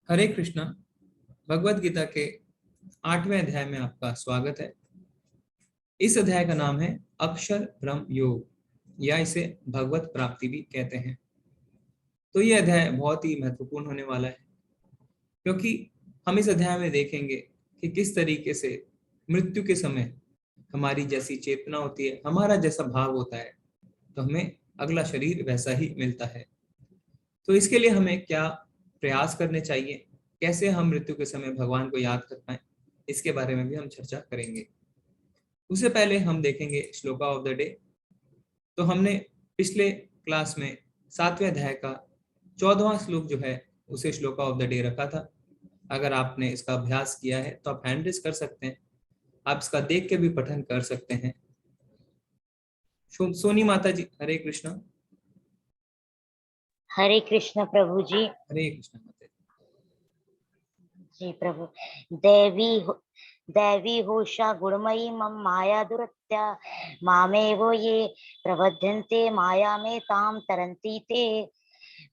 हरे कृष्णा। भगवत गीता के 8वें अध्याय में आपका स्वागत है। इस अध्याय का नाम है अक्षर ब्रह्म योग या इसे भगवत प्राप्ति भी कहते हैं। तो ये अध्याय बहुत ही महत्वपूर्ण होने वाला है, क्योंकि हम इस अध्याय में देखेंगे कि किस तरीके से मृत्यु के समय हमारी जैसी चेतना होती है, हमारा जैसा भाव होता है, तो हमें अगला शरीर वैसा ही मिलता है। तो इसके लिए हमें क्या प्रयास करने चाहिए, कैसे हम मृत्यु के समय भगवान को याद कर पाए, इसके बारे में भी हम चर्चा करेंगे। उससे पहले हम देखेंगे श्लोका ऑफ द डे। तो हमने पिछले क्लास में 7वें अध्याय का 14वां श्लोक जो है उसे श्लोका ऑफ द डे रखा था। अगर आपने इसका अभ्यास किया है तो आप हैंड रेज कर सकते हैं, आप इसका देख के भी पठन कर सकते हैं। सोनी माता जी, हरे कृष्णा। हरे कृष्ण प्रभु जी। हरे कृष्णा माता जी प्रभु। दैवी होशा गुणमयी मम माया दुरत्या मामेव ये प्रबध्यन्ते माया में ताम तरंती ते।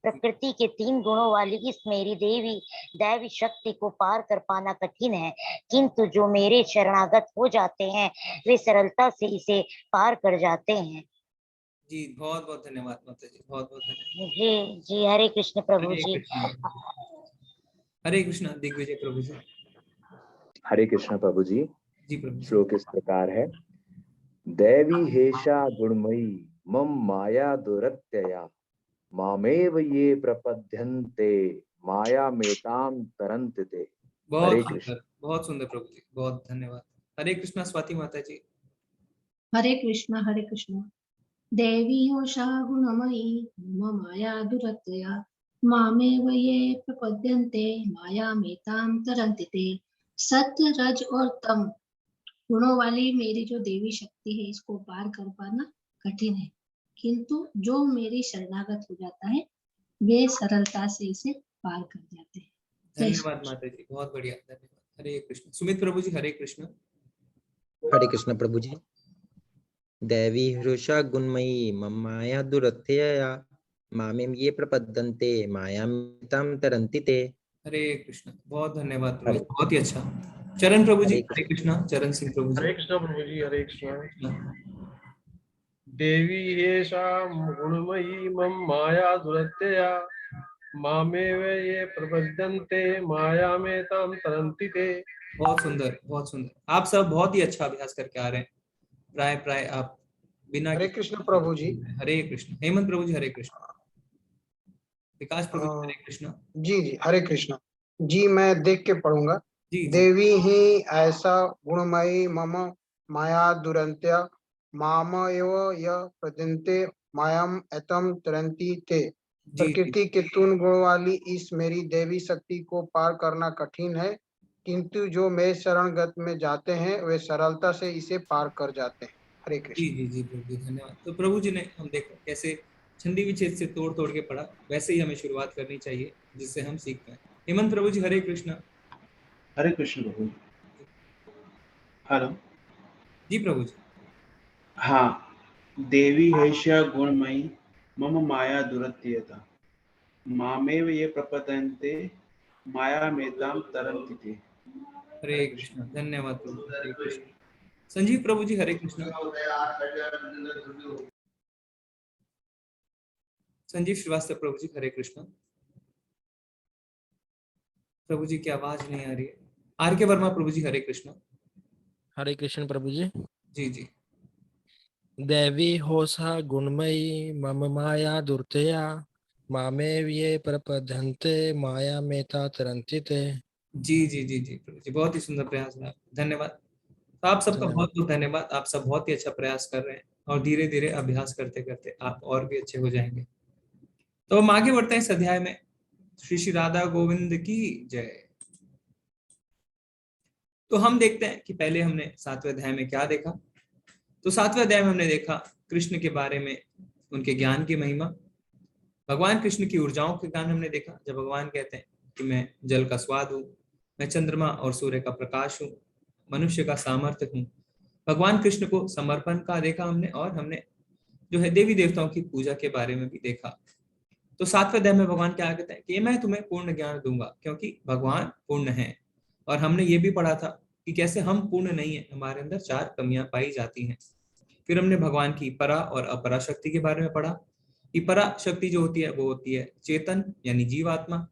प्रकृति के 3 गुणों वाली इस मेरी देवी दैवी शक्ति को पार कर पाना कठिन है, किंतु जो मेरे शरणागत हो जाते हैं वे सरलता से इसे पार कर जाते हैं। जी बहुत बहुत धन्यवाद माता जी, बहुत बहुत धन्यवाद। जी जी हरे कृष्ण प्रभु जी। हरे कृष्णा दिग्विजय प्रभु जी। हरे कृष्ण प्रभु जी। जी प्रभु। श्लोक इस प्रकार है, दैवी हेषा गुणमयी मम माया दुरत्यया मामेव ये प्रपद्यन्ते माया मेताम तरन्ते। बहुत सुंदर प्रभु जी, बहुत धन्यवाद। हरे कृष्णा स्वाति माता जी। हरे कृष्ण देवी होशा गुणमयी मम माया दुरत्यया मामेव ये प्रपद्यन्ते माया मेताम तरन्ति ते। सत्य रज और तम गुणों वाली मेरी जो देवी शक्ति है इसको पार कर पाना कठिन है, किंतु जो मेरी शरणागत हो जाता है वे सरलता से इसे पार कर जाते हैं। धन्यवाद माता जी, बहुत बढ़िया, धन्यवाद। हरे कृष्ण। सुमित प्रभु जी, हरे कृष्ण। हरे कृष्ण प्रभु जी। दैवी हृषा गुणमयी मम माया दुरत्यया मामें ये प्रपद्यन्ते मायामितां तरन्ति ते। हरे कृष्ण, बहुत धन्यवाद प्रभु, बहुत ही अच्छा। चरण प्रभु जी, हरे कृष्ण। चरण सिंह प्रभु जी। हरे कृष्ण प्रभु जी। हरे कृष्ण। देवी येषा गुणमयी मम माया दुरत्यया मामेव ये प्रपद्यन्ते माया में ताम तरन्ति ते। बहुत सुंदर, बहुत सुंदर। आप सब बहुत ही अच्छा अभ्यास करके आ रहे हैं। प्राय प्राय आप बिना। हरे कृष्ण प्रभु जी। हरे कृष्ण। हेमंत प्रभु जी, हरे कृष्ण। विकास प्रभु जी, हरे कृष्ण। जी जी हरे कृष्ण जी। मैं देख के पढ़ूंगा। जी। देवी ही ऐसा गुणमयी मम माया दुरंत्य माम एव य प्रदन्ते मायाम एतम तरंती ते। प्रकृति के 3 गुण वाली इस मेरी देवी शक्ति को पार करना कठिन है, किंतु जो मेरे शरणगत में जाते हैं वे सरलता से इसे पार कर जाते हैं। हरे कृष्ण। जी जी जी प्रभु जी, धन्यवाद। तो प्रभु जी ने हम देखो कैसे छंदी विच्छेद से तोड़ तोड़ के पढ़ा, वैसे ही हमें शुरुआत करनी चाहिए जिससे हम सीख पाए। हेमंत प्रभु जी, हरे कृष्ण। हरे कृष्ण प्रभु। हेलो जी प्रभु जी। हाँ, देवी हेष्या गुणमयी मम माया दुरत्यता मामेव ये प्रपद्यन्ते माया मेताम तरन्ति ते। हरे कृष्ण, धन्यवाद प्रभु। हरे कृष्ण। संजीव प्रभु जी, हरे कृष्ण। संजीव श्रीवास्तव प्रभु जी, हरे कृष्ण। प्रभु जी की आवाज नहीं आ रही है। आर के वर्मा प्रभु जी, हरे कृष्ण। हरे कृष्ण प्रभु जी। जी जी। देवी होसा गुणमयी मम माया दुर्तया मामेव ये प्रपद्यन्ते माया मेता तरन्ति ते। जी जी जी जी प्रभु जी, बहुत ही सुंदर प्रयास है। धन्यवाद। तो आप सबका बहुत बहुत धन्यवाद। आप सब बहुत ही अच्छा प्रयास कर रहे हैं और धीरे धीरे अभ्यास करते करते आप और भी अच्छे हो जाएंगे। तो हम आगे बढ़ते हैं इस अध्याय में। श्री श्री राधा गोविंद की जय। तो हम देखते हैं कि पहले हमने 7वें अध्याय में क्या देखा। तो 7वें अध्याय में हमने देखा कृष्ण के बारे में, उनके ज्ञान की महिमा, भगवान कृष्ण की ऊर्जाओं के ज्ञान हमने देखा। जब भगवान कहते हैं कि मैं जल का स्वाद हूँ, मैं चंद्रमा और सूर्य का प्रकाश हूँ, मनुष्य का सामर्थ्य हूँ। भगवान कृष्ण को समर्पण का देखा हमने, और हमने जो है देवी देवताओं की पूजा के बारे में भी देखा। तो 7वें अध्याय में भगवान क्या कहते हैं कि मैं तुम्हें पूर्ण ज्ञान दूंगा, क्योंकि भगवान पूर्ण है। और हमने ये भी पढ़ा था कि कैसे हम पूर्ण नहीं है, हमारे अंदर 4 कमियां पाई जाती हैं। फिर हमने भगवान की परा और अपरा शक्ति के बारे में पढ़ा कि परा शक्ति जो होती है वो होती है चेतन यानी जीवात्मा,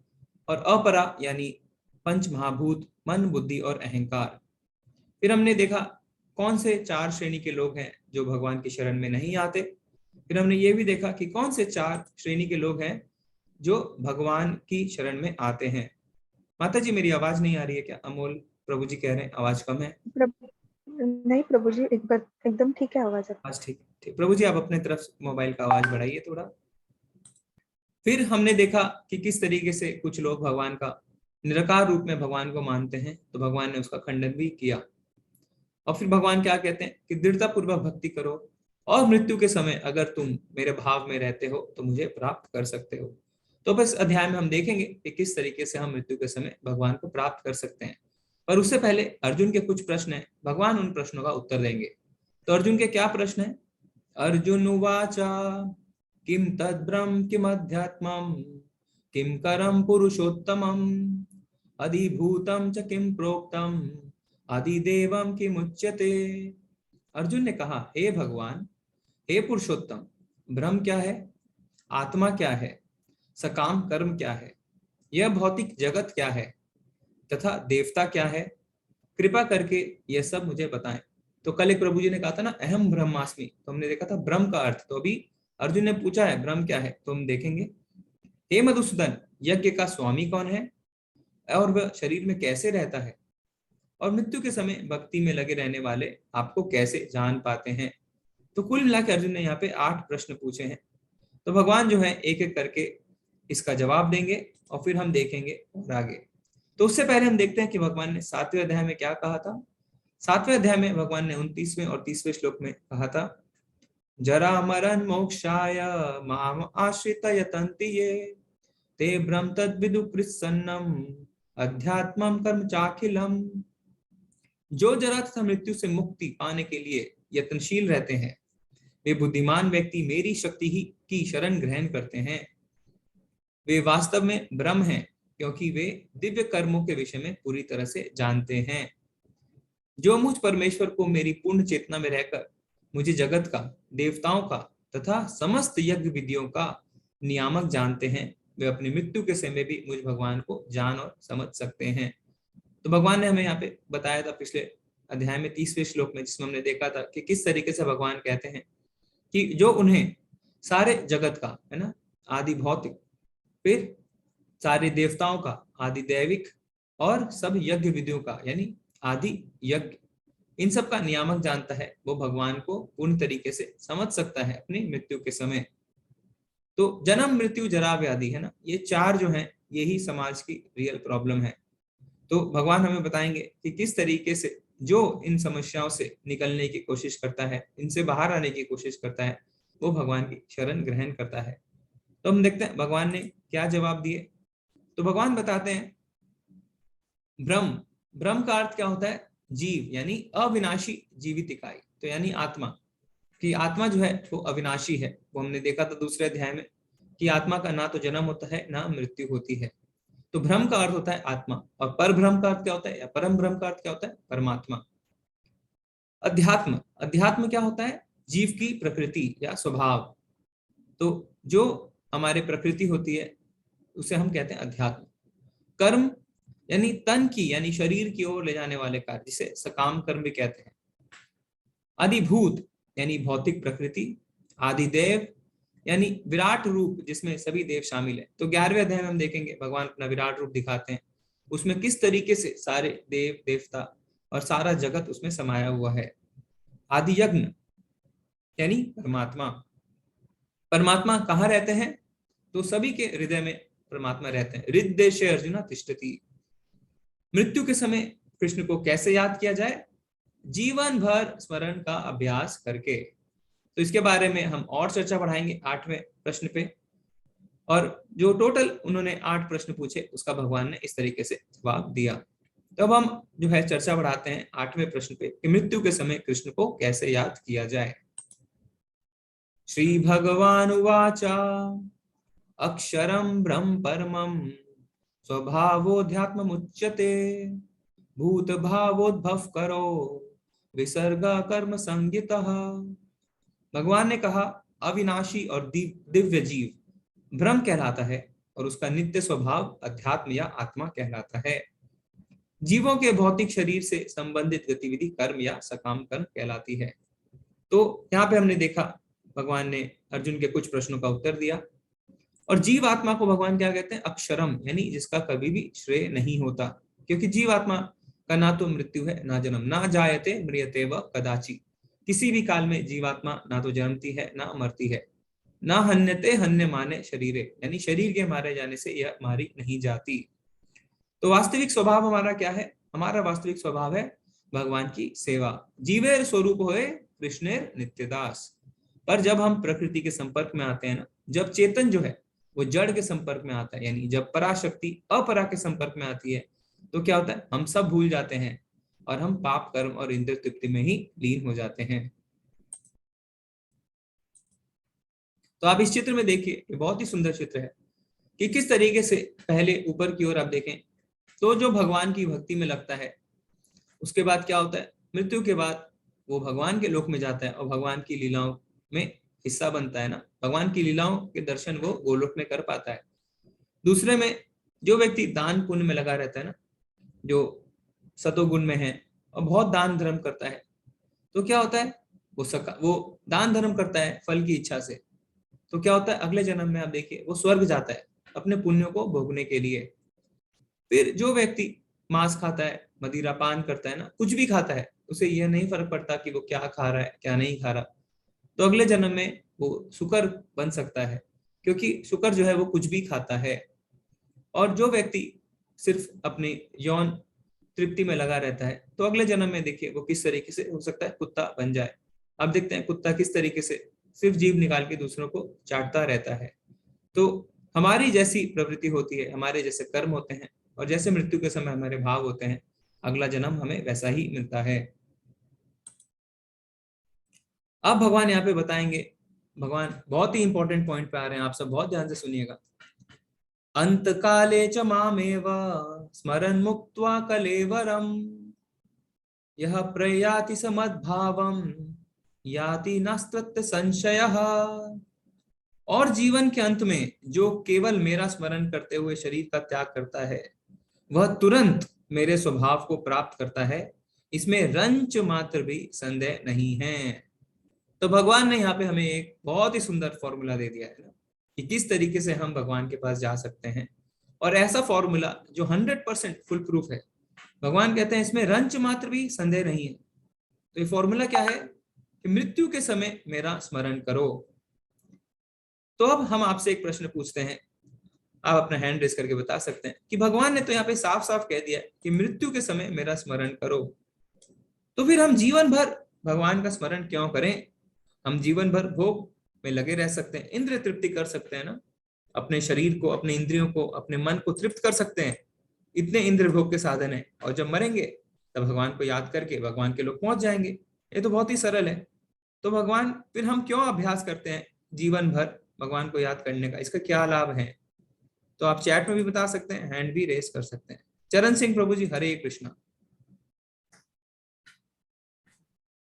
और अपरा यानी पंच महाभूत, मन, बुद्धि और अहंकार। फिर हमने देखा कौन से 4 श्रेणी के लोग हैं जो भगवान की शरण में नहीं आते। फिर हमने ये भी देखा कि कौन से 4 श्रेणी के लोग हैं जो भगवान की शरण में आते हैं। माता जी मेरी आवाज नहीं आ रही है क्या? अमोल प्रभु जी कह रहे हैं आवाज कम है। नहीं प्रभु जी, एकदम ठीक है आवाज। आज ठीक ठीक। प्रभु जी आप अपने तरफ से मोबाइल का आवाज बढ़ाइए थोड़ा। फिर हमने देखा कि किस तरीके से कुछ लोग भगवान का निराकार रूप में भगवान को मानते हैं, तो भगवान ने उसका खंडन भी किया। और फिर भगवान क्या कहते हैं कि दृढ़ता पूर्वक भक्ति करो, और मृत्यु के समय अगर तुम मेरे भाव में रहते हो तो मुझे प्राप्त कर सकते हो। तो बस अध्याय में हम देखेंगे कि किस तरीके से हम मृत्यु के समय भगवान को प्राप्त कर सकते हैं। पर उससे पहले अर्जुन के कुछ प्रश्न हैं, भगवान उन प्रश्नों का उत्तर देंगे। तो अर्जुन के क्या प्रश्न है? अर्जुन उवाचा किम तद्ब्रह्म किम अध्यात्मम किम करम पुरुषोत्तमम अधिभूतम च किम प्रोक्तम आदिदेवम किम उच्यते। अर्जुन ने कहा, हे भगवान, हे पुरुषोत्तम, ब्रह्म क्या है, आत्मा क्या है, सकाम कर्म क्या है, यह भौतिक जगत क्या है, तथा देवता क्या है, कृपा करके यह सब मुझे बताएं। तो कल एक प्रभु जी ने कहा था ना अहम ब्रह्मास्मि, तो हमने देखा था ब्रह्म का अर्थ। तो अभी अर्जुन ने पूछा है ब्रह्म क्या है, तो हम देखेंगे। हे मधुसूदन, यज्ञ का स्वामी कौन है और वह शरीर में कैसे रहता है, और मृत्यु के समय भक्ति में लगे रहने वाले आपको कैसे जान पाते हैं। तो कुल मिलाकर अर्जुन ने यहाँ पे 8 प्रश्न पूछे हैं। तो भगवान जो है एक एक करके इसका जवाब देंगे और फिर हम देखेंगे और आगे। तो उससे पहले हम देखते हैं कि भगवान ने 7वें अध्याय में क्या कहा था। 7वें अध्याय में भगवान ने 29वें और 30वें श्लोक में कहा था, जरा मरण मोक्षाय माम आश्रित यतन्ति ये ते ब्रह्म तद्विदु प्रसन्नम अध्यात्मम कर्म चाखिलम। जो जरा तथा मृत्यु से मुक्ति पाने के लिए यत्नशील रहते हैं, वे बुद्धिमान व्यक्ति मेरी शक्ति ही की शरण ग्रहण करते हैं। वे वास्तव में ब्रह्म हैं, क्योंकि वे दिव्य कर्मों के विषय में पूरी तरह से जानते हैं। जो मुझ परमेश्वर को मेरी पूर्ण चेतना में रहकर मुझे जगत का, देवताओं का तथा समस्त यज्ञ विधियों का नियामक जानते हैं, वे अपनी मृत्यु के समय भी मुझ भगवान को जान और समझ सकते हैं। तो भगवान ने हमें यहाँ पे बताया था पिछले अध्याय में 30वें श्लोक में, जिसमें हमने देखा था कि किस तरीके से भगवान कहते हैं कि जो उन्हें सारे जगत का, है ना, आदि भौतिक, फिर सारे देवताओं का आदि दैविक, और सब यज्ञ विधियों का यानी आदि यज्ञ, इन सब का नियामक जानता है, वो भगवान को पूर्ण तरीके से समझ सकता है अपनी मृत्यु के समय। तो जन्म, मृत्यु, जरा, व्याधि, है ना, ये 4 जो हैं यही समाज की रियल प्रॉब्लम है। तो भगवान हमें बताएंगे कि किस तरीके से जो इन समस्याओं से निकलने की कोशिश करता है, इनसे बाहर आने की कोशिश करता है, वो भगवान की शरण ग्रहण करता है। तो हम देखते हैं भगवान ने क्या जवाब दिए। तो भगवान बताते हैं ब्रह्म, ब्रह्म का अर्थ क्या होता है? जीव, यानी अविनाशी जीवित इकाई, तो यानी आत्मा। कि आत्मा जो है वो अविनाशी है। वो हमने देखा था दूसरे अध्याय में कि आत्मा का ना तो जन्म होता है ना मृत्यु होती है। तो ब्रह्म का अर्थ होता है आत्मा, और पर ब्रह्म का अर्थ क्या होता है, या परम ब्रह्म का अर्थ क्या होता है? परमात्मा। अध्यात्म, अध्यात्म क्या होता है? जीव की प्रकृति या स्वभाव। तो जो हमारे प्रकृति होती है उसे हम कहते हैं अध्यात्म। कर्म यानी तन की, यानी शरीर की ओर ले जाने वाले कार्य, जिसे सकाम कर्म भी कहते हैं। अधिभूत यानी भौतिक प्रकृति। आदिदेव यानी विराट रूप, जिसमें सभी देव शामिल है। तो 11वें अध्याय में हम देखेंगे भगवान अपना विराट रूप दिखाते हैं, उसमें किस तरीके से सारे देव देवता और सारा जगत उसमें समाया हुआ है। आदि यज्ञ यानी परमात्मा। परमात्मा कहाँ रहते हैं? तो सभी के हृदय में परमात्मा रहते हैं। हृद्देशे अर्जुन तिष्ठति। मृत्यु के समय कृष्ण को कैसे याद किया जाए? जीवन भर स्मरण का अभ्यास करके। तो इसके बारे में हम और चर्चा बढ़ाएंगे 8वें प्रश्न पे। और जो टोटल उन्होंने 8 प्रश्न पूछे उसका भगवान ने इस तरीके से जवाब दिया। तो अब हम जो है चर्चा बढ़ाते हैं 8वें प्रश्न पे कि मृत्यु के समय कृष्ण को कैसे याद किया जाए। श्री भगवान उवाचा अक्षरम ब्रह्म परमम स्वभावोध्यात्ममुच्यते भूत भावोद्भव करो विसर्ग कर्म संज्ञितः। भगवान ने कहा अविनाशी और दिव्य जीव ब्रह्म कहलाता है और उसका नित्य स्वभाव अध्यात्म या आत्मा कहलाता है। जीवों के भौतिक शरीर से संबंधित गतिविधि कर्म या सकाम कर्म कहलाती है। तो यहाँ पे हमने देखा भगवान ने अर्जुन के कुछ प्रश्नों का उत्तर दिया। और जीव आत्मा को भगवान क्या कहते हैं? अक्षरम, यानी जिसका कभी भी श्रेय नहीं होता, क्योंकि जीव आत्मा का ना तो मृत्यु है ना जन्म, ना जायते म्रियते व कदाचि। किसी भी काल में जीवात्मा ना तो जन्मती है ना मरती है। ना हन्यते हन्य माने शरीरे, यानी शरीर के मारे जाने से यह मारी नहीं जाती। तो वास्तविक स्वभाव हमारा क्या है? हमारा वास्तविक स्वभाव है भगवान की सेवा। जीवेर स्वरूप होए कृष्णेर नित्यदास। पर जब हम प्रकृति के संपर्क में आते हैं ना, जब चेतन जो है वो जड़ के संपर्क में आता है, यानी जब पराशक्ति अपरा के संपर्क में आती है, तो क्या होता है? हम सब भूल जाते हैं और हम पाप कर्म और इंद्रिय तृप्ति में ही लीन हो जाते हैं। तो आप इस चित्र में देखिए, ये बहुत ही सुंदर चित्र है कि किस तरीके से पहले ऊपर की ओर आप देखें तो जो भगवान की भक्ति में लगता है, उसके बाद क्या होता है? मृत्यु के बाद वो भगवान के लोक में जाता है और भगवान की लीलाओं में हिस्सा बनता है ना। भगवान की लीलाओं के दर्शन वो गोलोक में कर पाता है। दूसरे में जो व्यक्ति दान पुण्य में लगा रहता है ना, जो सतोगुण में है और बहुत दान धर्म करता है, तो क्या होता है? वो दान धर्म करता है फल की इच्छा से, तो क्या होता है? अगले जन्म में आप देखिए वो स्वर्ग जाता है अपने पुण्यों को भोगने के लिए। फिर जो व्यक्ति मांस खाता है, मदिरा पान करता है ना, कुछ भी खाता है, उसे यह नहीं फर्क पड़ता कि वो क्या खा रहा है क्या नहीं खा रहा, तो अगले जन्म में वो शुकर बन सकता है, क्योंकि शुकर जो है वो कुछ भी खाता है। और जो व्यक्ति सिर्फ अपने यौन तृप्ति में लगा रहता है, तो अगले जन्म में देखिए वो किस तरीके से हो सकता है? कुत्ता बन जाए। अब देखते हैं कुत्ता किस तरीके से सिर्फ जीभ निकाल के दूसरों को चाटता रहता है। तो हमारी जैसी प्रवृत्ति होती है, हमारे जैसे कर्म होते हैं, और जैसे मृत्यु के समय हमारे भाव होते हैं, अगला जन्म हमें वैसा ही मिलता है। अब भगवान यहाँ पे बताएंगे, भगवान बहुत ही इंपॉर्टेंट पॉइंट पे आ रहे हैं, आप सब बहुत ध्यान से सुनिएगा। अंत काले च मामेव स्मरन् मुक्त्वा कलेवरम यह प्रयाति समद्भावम याति नास्त्वत्र संशयः। और जीवन के अंत में जो केवल मेरा स्मरण करते हुए शरीर का त्याग करता है, वह तुरंत मेरे स्वभाव को प्राप्त करता है, इसमें रंच मात्र भी संदेह नहीं है। तो भगवान ने यहाँ पे हमें एक बहुत ही सुंदर फॉर्मूला दे दिया है ना, कि किस तरीके से हम भगवान के पास जा सकते हैं। और ऐसा फॉर्मूला जो 100% फुल प्रूफ है। भगवान कहते हैं इसमें रंच मात्र भी संदेह नहीं है। तो ये फॉर्मूला क्या है? कि मृत्यु के समय मेरा स्मरण करो। तो अब हम आपसे एक प्रश्न पूछते हैं, आप अपना हैंड रेस करके बता सकते हैं कि भगवान ने तो यहाँ पे साफ साफ कह दिया कि मृत्यु के समय मेरा स्मरण करो, तो फिर हम जीवन भर भगवान का स्मरण क्यों करें? हम जीवन भर भोग में लगे रह सकते हैं, इंद्रिय तृप्ति कर सकते हैं ना, अपने शरीर को, अपने इंद्रियों को, अपने मन को तृप्त कर सकते हैं। इतने इंद्रिय भोग के साधन है, और जब मरेंगे तब भगवान को याद करके भगवान के लोग पहुंच जाएंगे। ये तो बहुत ही सरल है। तो भगवान, फिर हम क्यों अभ्यास करते हैं जीवन भर भगवान को याद करने का? इसका क्या लाभ है? तो आप चैट में भी बता सकते हैं, हैंड भी रेस कर सकते हैं। चरण सिंह प्रभु जी, हरे कृष्णा।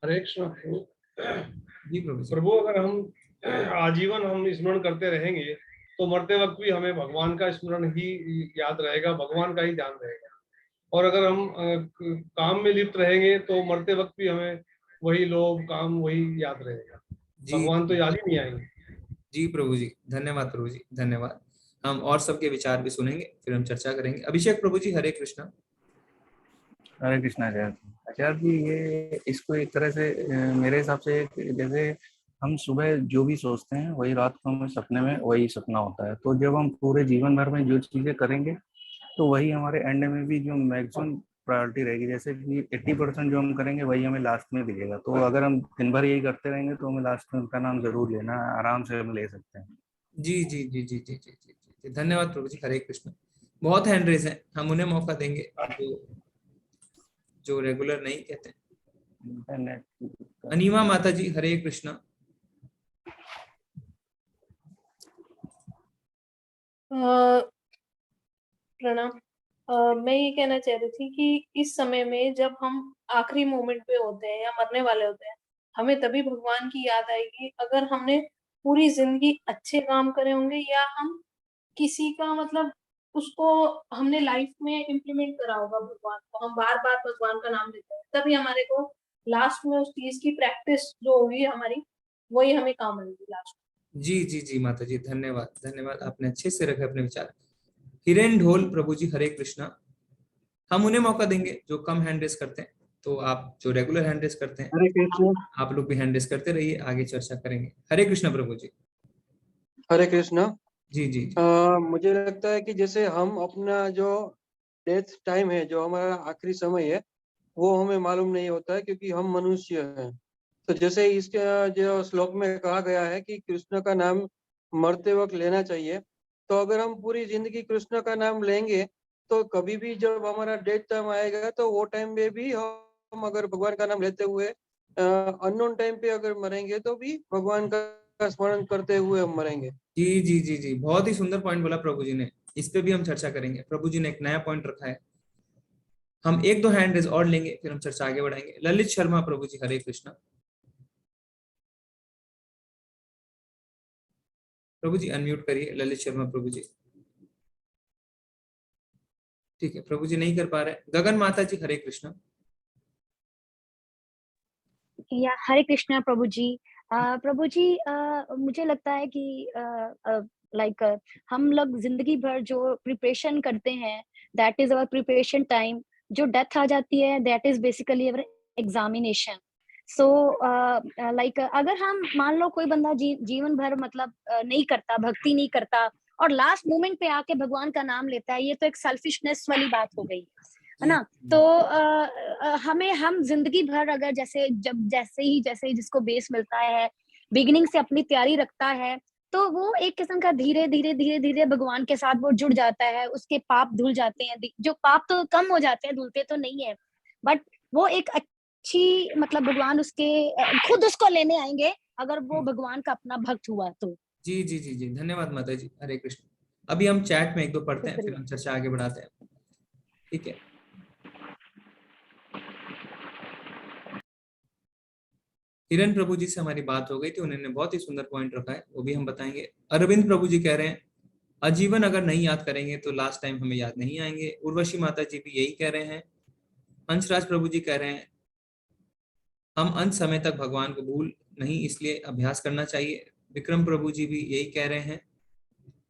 हरे कृष्ण जी प्रभु जी। प्रभु, अगर हम आजीवन हम स्मरण करते रहेंगे तो मरते वक्त भी हमें भगवान का स्मरण ही याद रहेगा, भगवान का ही ध्यान रहेगा। और अगर हम काम में लिप्त रहेंगे तो मरते वक्त भी हमें वही लोभ काम वही याद रहेगा, भगवान तो याद ही नहीं आएंगे। जी प्रभु जी, धन्यवाद प्रभु जी, धन्यवाद। हम और सबके विचार भी सुनेंगे, फिर हम चर्चा करेंगे। अभिषेक प्रभु जी, हरे कृष्णा। हरे कृष्णा आचार्य जी, ये इसको एक तरह से मेरे हिसाब से जैसे हम सुबह जो भी सोचते हैं वही रात को हमें सपने में वही सपना होता है। तो जब हम पूरे जीवन भर में जो चीजें करेंगे तो वही हमारे एंड में भी जो मैक्सिमम प्रायोरिटी रहेगी, जैसे कि 80% जो हम करेंगे वही हमें लास्ट में दिखेगा। तो अगर हम दिन भर यही करते रहेंगे तो हमें लास्ट में उनका नाम जरूर लेना, आराम से हम ले सकते हैं। जी जी जी जी जी जी जी, धन्यवाद प्रभु जी, हरे कृष्ण। बहुत हैंड रेज है, हम उन्हें मौका देंगे जो रेगुलर नहीं कहते। अनिमा माता जी, हरे कृष्णा। प्रणाम। मैं ये कहना चाह रही थी कि इस समय में जब हम आखिरी मोमेंट पे होते हैं या मरने वाले होते हैं, हमें तभी भगवान की याद आएगी अगर हमने पूरी जिंदगी अच्छे काम करे होंगे या हम किसी का मतलब उसको हमने लाइफ में इम्प्लीमेंट करा होगा भगवान को, हम बार बार भगवान का नाम लेते हैं, तभी हमारे को लास्ट में उस चीज की प्रैक्टिस जो होगी हमारी, वही हमें काम आएगी लास्ट। जी जी जी माता जी, धन्यवाद धन्यवाद, आपने अच्छे से रखे अपने विचार। हिरेन ढोल प्रभु जी, हरे कृष्णा। हम उन्हें मौका देंगे जो कम हैंड रेस करते हैं, तो आप जो रेगुलर हैंड रेस करते हैं हरे कृष्ण। आप लोग भी हैंड रेस करते रहिए, आगे चर्चा करेंगे। हरे कृष्ण प्रभु जी। हरे कृष्णा। जी जी जी। मुझे लगता है कि जैसे हम अपना जो डेथ टाइम है, जो हमारा आखिरी समय है, वो हमें मालूम नहीं होता है क्योंकि हम मनुष्य हैं। तो जैसे इसके जो श्लोक में कहा गया है कि कृष्ण का नाम मरते वक्त लेना चाहिए, तो अगर हम पूरी जिंदगी कृष्ण का नाम लेंगे तो कभी भी जब हमारा डेथ टाइम आएगा तो वो टाइम में भी हम अगर भगवान का नाम लेते हुए अननोन टाइम पे अगर मरेंगे तो भी भगवान का स्मरण करते हुए हम मरेंगे। जी जी जी जी, बहुत ही सुंदर पॉइंट बोला प्रभु जी ने, इस पे भी हम चर्चा करेंगे। प्रभु जी ने एक नया पॉइंट रखा है। हम एक दो हैंड रेस और लेंगे, फिर हम चर्चा आगे बढ़ाएंगे। ललित शर्मा प्रभु जी, हरे कृष्णा। प्रभु जी अनम्यूट करिए ललित शर्मा प्रभु जी। ठीक है, प्रभु जी नहीं कर पा रहे। गगन माता जी, हरे कृष्णा। या हरे कृष्णा प्रभु जी। प्रभु जी, मुझे लगता है कि लाइक हम लोग जिंदगी भर जो प्रिपरेशन करते हैं, that is our preparation time. जो डेथ आ जाती है, that is basically our examination. So like अगर हम मान लो कोई बंदा जीवन भर मतलब नहीं करता, भक्ति नहीं करता, और लास्ट मोमेंट पे आके भगवान का नाम लेता है, ये तो एक सेल्फिशनेस वाली बात हो गई, है ना। तो हमें हम जिंदगी भर अगर जैसे ही जिसको बेस मिलता है, बिगिनिंग से अपनी तैयारी रखता है, तो वो एक किस्म का धीरे धीरे भगवान के साथ वो जुड़ जाता है, उसके पाप धुल जाते हैं। जो पाप तो कम हो जाते हैं, धुलते तो नहीं है, बट वो एक अच्छी मतलब भगवान उसके खुद उसको लेने आएंगे अगर वो भगवान का अपना भक्त हुआ तो। जी जी जी जी, धन्यवाद माता जी, हरे कृष्ण। अभी हम चैट में एक दो पढ़ते हैं, फिर हम चर्चा आगे बढ़ाते हैं, ठीक है। हिरन प्रभु जी से हमारी बात हो गई थी, उन्होंने बहुत ही सुंदर पॉइंट रखा है, वो भी हम बताएंगे। अरविंद प्रभु जी कह रहे हैं आजीवन अगर नहीं याद करेंगे तो लास्ट टाइम हमें याद नहीं आएंगे। उर्वशी माता जी भी यही कह रहे हैं। अंशराज प्रभु जी कह रहे हैं हम अंत समय तक भगवान को भूल नहीं, इसलिए अभ्यास करना चाहिए। विक्रम प्रभु जी भी यही कह रहे हैं।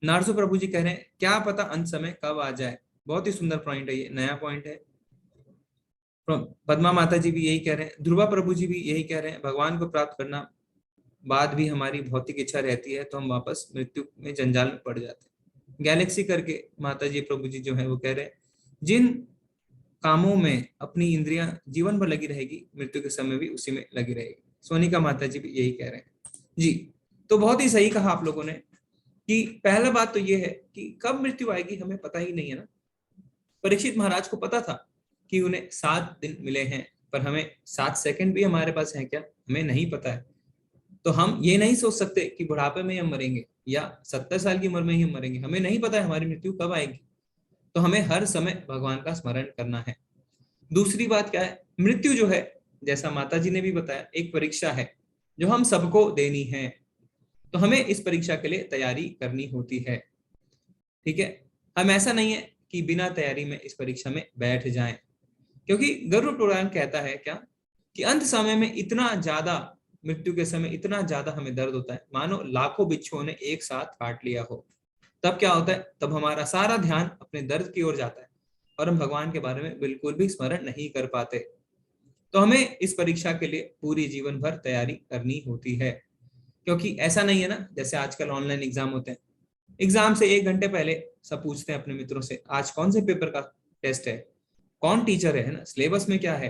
नारसू प्रभु जी कह रहे हैं क्या पता अंत समय कब आ जाए। बहुत ही सुंदर पॉइंट है, ये नया पॉइंट है। पद्मा माता जी भी यही कह रहे हैं। ध्रुवा प्रभु जी भी यही कह रहे हैं भगवान को प्राप्त करना बाद भी हमारी भौतिक इच्छा रहती है तो हम वापस मृत्यु में जंजाल में पड़ जाते हैं। गैलेक्सी करके माता जी प्रभु जी जो है वो कह रहे हैं जिन कामों में अपनी इंद्रियां जीवन भर लगी रहेगी, मृत्यु के समय भी उसी में लगी रहेगी। सोनिका माता जी भी यही कह रहे हैं जी। तो बहुत ही सही कहा आप लोगों ने कि पहला बात तो ये है कि कब मृत्यु आएगी हमें पता ही नहीं है ना। परीक्षित महाराज को पता था कि उन्हें 7 दिन मिले हैं, पर हमें 7 सेकंड भी हमारे पास है क्या, हमें नहीं पता है। तो हम ये नहीं सोच सकते कि बुढ़ापे में हम मरेंगे या 70 साल की उम्र में ही हम मरेंगे, हमें नहीं पता है हमारी मृत्यु कब आएगी। तो हमें हर समय भगवान का स्मरण करना है। दूसरी बात क्या है, मृत्यु जो है जैसा माता जी ने भी बताया एक परीक्षा है जो हम सबको देनी है, तो हमें इस परीक्षा के लिए तैयारी करनी होती है, ठीक है। हम ऐसा नहीं है कि बिना तैयारी में इस परीक्षा में बैठ जाएं, क्योंकि गरुड़ पुराण कहता है क्या कि अंत समय में इतना ज्यादा, मृत्यु के समय इतना ज्यादा हमें दर्द होता है मानो लाखों बिच्छुओं ने एक साथ काट लिया हो। तब क्या होता है, तब हमारा सारा ध्यान अपने दर्द की ओर जाता है और हम भगवान के बारे में बिल्कुल भी स्मरण नहीं कर पाते। तो हमें इस परीक्षा के लिए पूरी जीवन भर तैयारी करनी होती है, क्योंकि ऐसा नहीं है ना जैसे आजकल ऑनलाइन एग्जाम होते हैं, एग्जाम से 1 घंटे पहले सब पूछते हैं अपने मित्रों से आज कौन से पेपर का टेस्ट है, कौन टीचर है ना, सिलेबस में क्या है।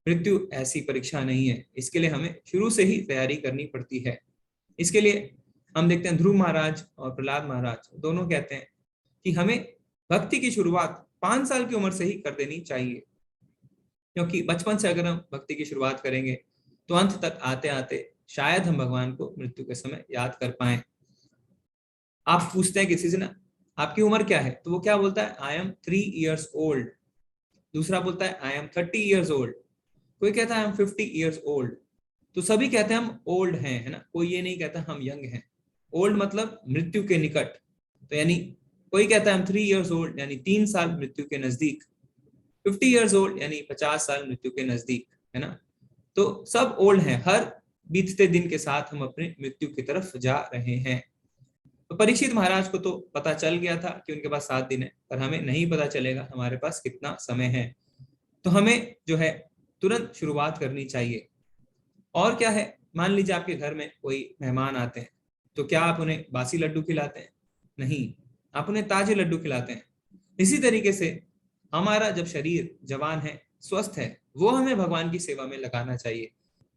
मृत्यु ऐसी परीक्षा नहीं है, इसके लिए हमें शुरू से ही तैयारी करनी पड़ती है। इसके लिए हम देखते हैं ध्रुव महाराज और प्रहलाद महाराज दोनों कहते हैं कि हमें भक्ति की शुरुआत 5 साल की उम्र से ही कर देनी चाहिए, क्योंकि बचपन से अगर हम भक्ति की शुरुआत करेंगे तो अंत तक आते आते शायद हम भगवान को मृत्यु के समय याद कर पाए। आप पूछते हैं किसी से ना आपकी उम्र क्या है, तो वो क्या बोलता है, आई एम 3 years old। दूसरा बोलता है आई एम 30 years old। कोई कहता है आई एम 50 years old। तो सभी कहते हैं हम ओल्ड हैं, है ना, कोई ये नहीं कहता हम यंग हैं। ओल्ड मतलब मृत्यु के निकट। तो यानी कोई कहता है हम 3 years old यानी 3 साल मृत्यु के नजदीक, 50 years old यानी 50 साल मृत्यु के नजदीक, है ना। तो सब ओल्ड हैं, हर बीतते दिन के साथ हम अपने मृत्यु की तरफ जा रहे हैं। तो परीक्षित महाराज को तो पता चल गया था कि उनके पास 7 दिन है, पर हमें नहीं पता चलेगा हमारे पास कितना समय है। तो हमें जो है तुरंत शुरुआत करनी चाहिए। और क्या है, मान लीजिए आपके घर में कोई मेहमान आते हैं, तो क्या आप उन्हें बासी लड्डू खिलाते हैं? नहीं, आप उन्हें ताजे लड्डू खिलाते हैं। इसी तरीके से हमारा जब शरीर जवान है, स्वस्थ है, वो हमें भगवान की सेवा में लगाना चाहिए।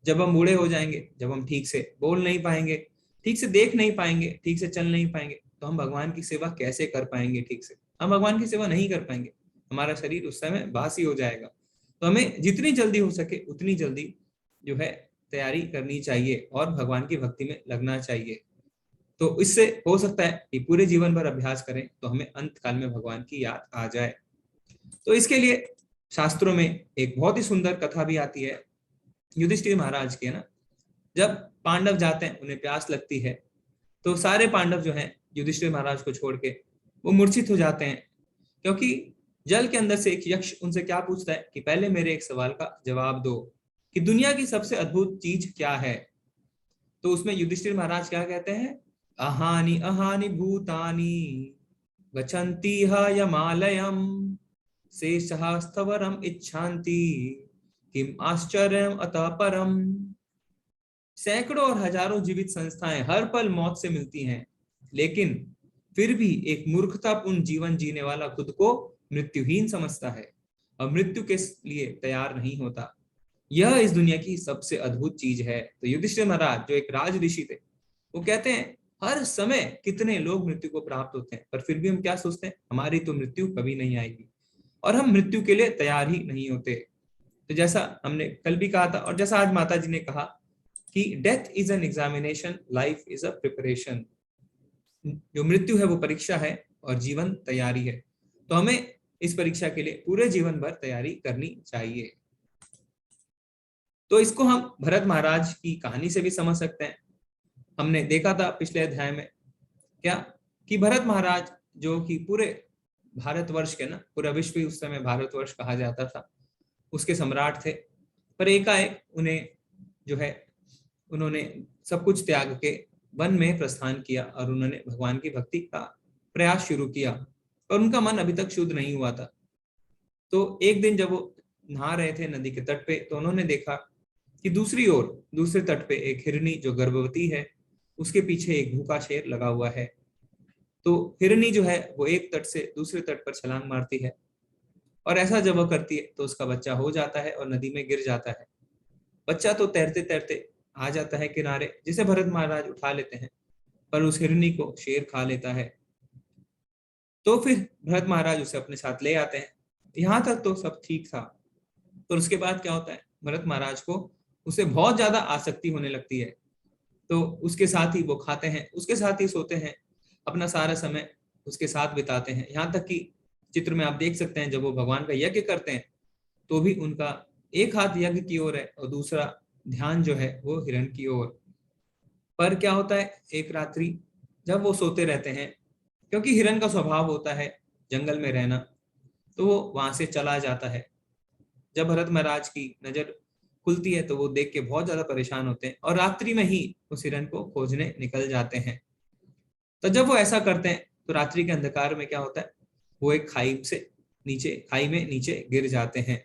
जब हम बूढ़े हो जाएंगे, जब हम ठीक से बोल नहीं पाएंगे, ठीक से देख नहीं पाएंगे, ठीक से चल नहीं पाएंगे, तो हम भगवान की सेवा कैसे कर पाएंगे? ठीक से हम भगवान की सेवा नहीं कर पाएंगे, हमारा शरीर उस समय बासी हो जाएगा। तो हमें जितनी जल्दी हो सके उतनी जल्दी जो है तैयारी करनी चाहिए और भगवान की भक्ति में लगना चाहिए। तो इससे हो सकता है कि पूरे जीवन भर अभ्यास करें तो हमें अंत काल में भगवान की याद आ जाए। तो इसके लिए शास्त्रों में एक बहुत ही सुंदर कथा भी आती है युधिष्ठिर महाराज की, है ना। जब पांडव जाते हैं, उन्हें प्यास लगती है, तो सारे पांडव जो हैं युधिष्ठिर महाराज को छोड़ के वो मूर्छित हो जाते हैं, क्योंकि जल के अंदर से एक यक्ष उनसे क्या पूछता है कि पहले मेरे एक सवाल का जवाब दो कि दुनिया की सबसे अद्भुत चीज क्या है। तो उसमें युधिष्ठिर महाराज क्या कहते हैं, अहानि अहानि भूतानि गच्छन्ति यमालयम शेषः स्थवरम इच्छन्ति किम आश्चर्यम अतः परम। सैकड़ों और हजारों जीवित संस्थाएं हर पल मौत से मिलती हैं, लेकिन फिर भी एक मूर्खतापूर्ण जीवन जीने वाला खुद को मृत्युहीन समझता है और मृत्यु के लिए तैयार नहीं होता। यह इस दुनिया की सबसे अद्भुत चीज है। तो युधिष्ठिर महाराज जो एक राज ऋषि थे, वो कहते हैं हर समय कितने लोग मृत्यु को प्राप्त होते हैं, पर फिर भी हम क्या सोचते हैं, हमारी तो मृत्यु कभी नहीं आएगी, और हम मृत्यु के लिए तैयार ही नहीं होते। तो जैसा हमने कल भी कहा था और जैसा आज माता जी ने कहा कि death is an examination, life is a preparation. जो मृत्यु है वो परीक्षा है और जीवन तैयारी है। तो हमें इस परीक्षा के लिए पूरे जीवन भर तैयारी करनी चाहिए। तो इसको हम भरत महाराज की कहानी से भी समझ सकते हैं। हमने देखा था पिछले अध्याय में क्या कि भरत महाराज जो कि पूरे भारतवर्ष के ना, पूरा विश्व ही उस समय भारतवर्ष कहा जाता था, उसके सम्राट थे। पर एकाएक उन्हें जो है उन्होंने सब कुछ त्याग के वन में प्रस्थान किया और उन्होंने भगवान की भक्ति का प्रयास शुरू किया, पर उनका मन अभी तक शुद्ध नहीं हुआ था। तो एक दिन जब वो नहा रहे थे नदी के तट पे, तो उन्होंने देखा कि दूसरी ओर दूसरे तट पे एक हिरनी जो गर्भवती है, उसके पीछे एक भूखा शेर लगा हुआ है। तो हिरनी जो है वो एक तट से दूसरे तट पर छलांग मारती है, और ऐसा जब वो करती है तो उसका बच्चा हो जाता है और नदी में गिर जाता है। बच्चा तो तैरते तैरते आ जाता है किनारे, जिसे भरत महाराज उठा लेते हैं, पर उस हिरनी को शेर खा लेता है। तो फिर भरत महाराज उसे अपने साथ ले आते हैं। यहाँ तक तो सब ठीक था, पर उसके बाद क्या होता है, भरत महाराज को उसे बहुत ज्यादा आसक्ति होने लगती है। तो उसके साथ ही वो खाते हैं, उसके साथ ही सोते हैं, अपना सारा समय उसके साथ बिताते हैं। यहाँ तक कि चित्र में आप देख सकते हैं जब वो भगवान का यज्ञ करते हैं तो भी उनका एक हाथ यज्ञ की ओर है और दूसरा ध्यान जो है वो हिरण की ओर। पर क्या होता है, एक रात्रि जब वो सोते रहते हैं, क्योंकि हिरण का स्वभाव होता है जंगल में रहना, तो वो वहां से चला जाता है। जब भरत महाराज की नजर खुलती है तो वो देख के बहुत ज्यादा परेशान होते हैं और रात्रि में ही उस हिरण को खोजने निकल जाते हैं। तो जब वो ऐसा करते हैं तो रात्रि के अंधकार में क्या होता है, वो एक खाई में नीचे गिर जाते हैं।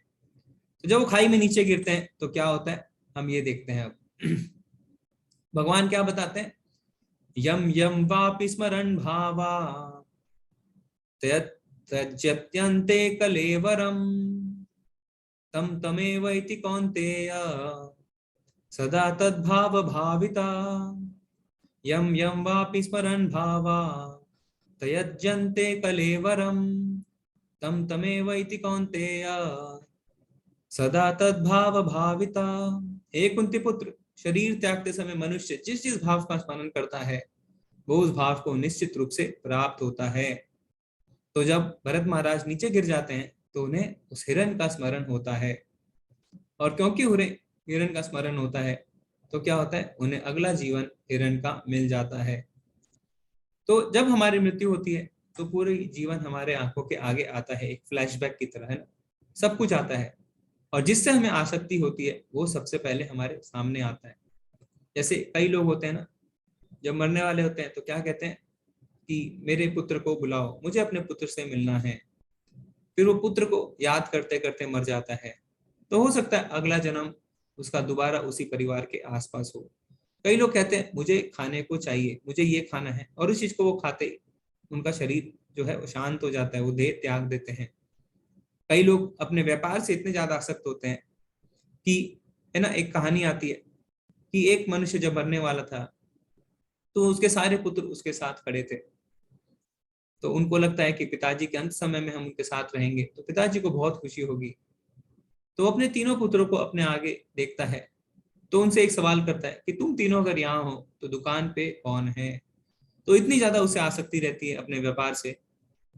तो जब वो खाई में नीचे गिरते हैं तो क्या होता है, हम ये देखते हैं। अब भगवान क्या बताते हैं, यम यम वापि स्मरण भावा त्यज्यत्यन्ते कलेवरम तम तमेव इति कौन्तेय सदा तद्भाव भाविता। यम यम वापि स्मरण भावा त्यज्यन्ते कलेवरम तम तमेव इति कौन्तेय सदा तद्भाव भाविता। हे कुंती पुत्र, शरीर त्यागते समय मनुष्य जिस जिस भाव का स्मरण करता है वो उस भाव को निश्चित रूप से प्राप्त होता है। तो जब भरत महाराज नीचे गिर जाते हैं तो उन्हें उस हिरण का स्मरण होता है, और क्योंकि उन्हें हिरण का स्मरण होता है तो क्या होता है, उन्हें अगला जीवन हिरण का मिल जाता है। तो जब हमारी मृत्यु होती है तो पूरी जीवन हमारे आंखों के आगे आता है, एक फ्लैशबैक की तरह, है ना, सब कुछ आता है, और जिससे हमें आसक्ति होती है वो सबसे पहले हमारे सामने आता है। जैसे कई लोग होते हैं ना, जब मरने वाले होते हैं तो क्या कहते हैं कि मेरे पुत्र को बुलाओ, मुझे अपने पुत्र से मिलना है। फिर वो पुत्र को याद करते करते मर जाता है। तो हो सकता है अगला जन्म उसका दोबारा उसी परिवार के आसपास हो। कई लोग कहते हैं मुझे खाने को चाहिए, मुझे ये खाना है, और उस चीज को वो खाते ही उनका शरीर जो है वो शांत हो जाता है, वो देह त्याग देते हैं। कई लोग अपने व्यापार से इतने ज्यादा आसक्त होते हैं कि, है ना, एक कहानी आती है कि एक मनुष्य जब मरने वाला था तो उसके सारे पुत्र उसके साथ खड़े थे। तो उनको लगता है कि पिताजी के अंत समय में हम उनके साथ रहेंगे तो पिताजी को बहुत खुशी होगी। तो अपने तीनों पुत्रों को अपने आगे देखता है, तो उनसे एक सवाल करता है कि तुम तीनों अगर यहाँ हो तो दुकान पे कौन है। तो इतनी ज्यादा उसे आसक्ति रहती है अपने व्यापार से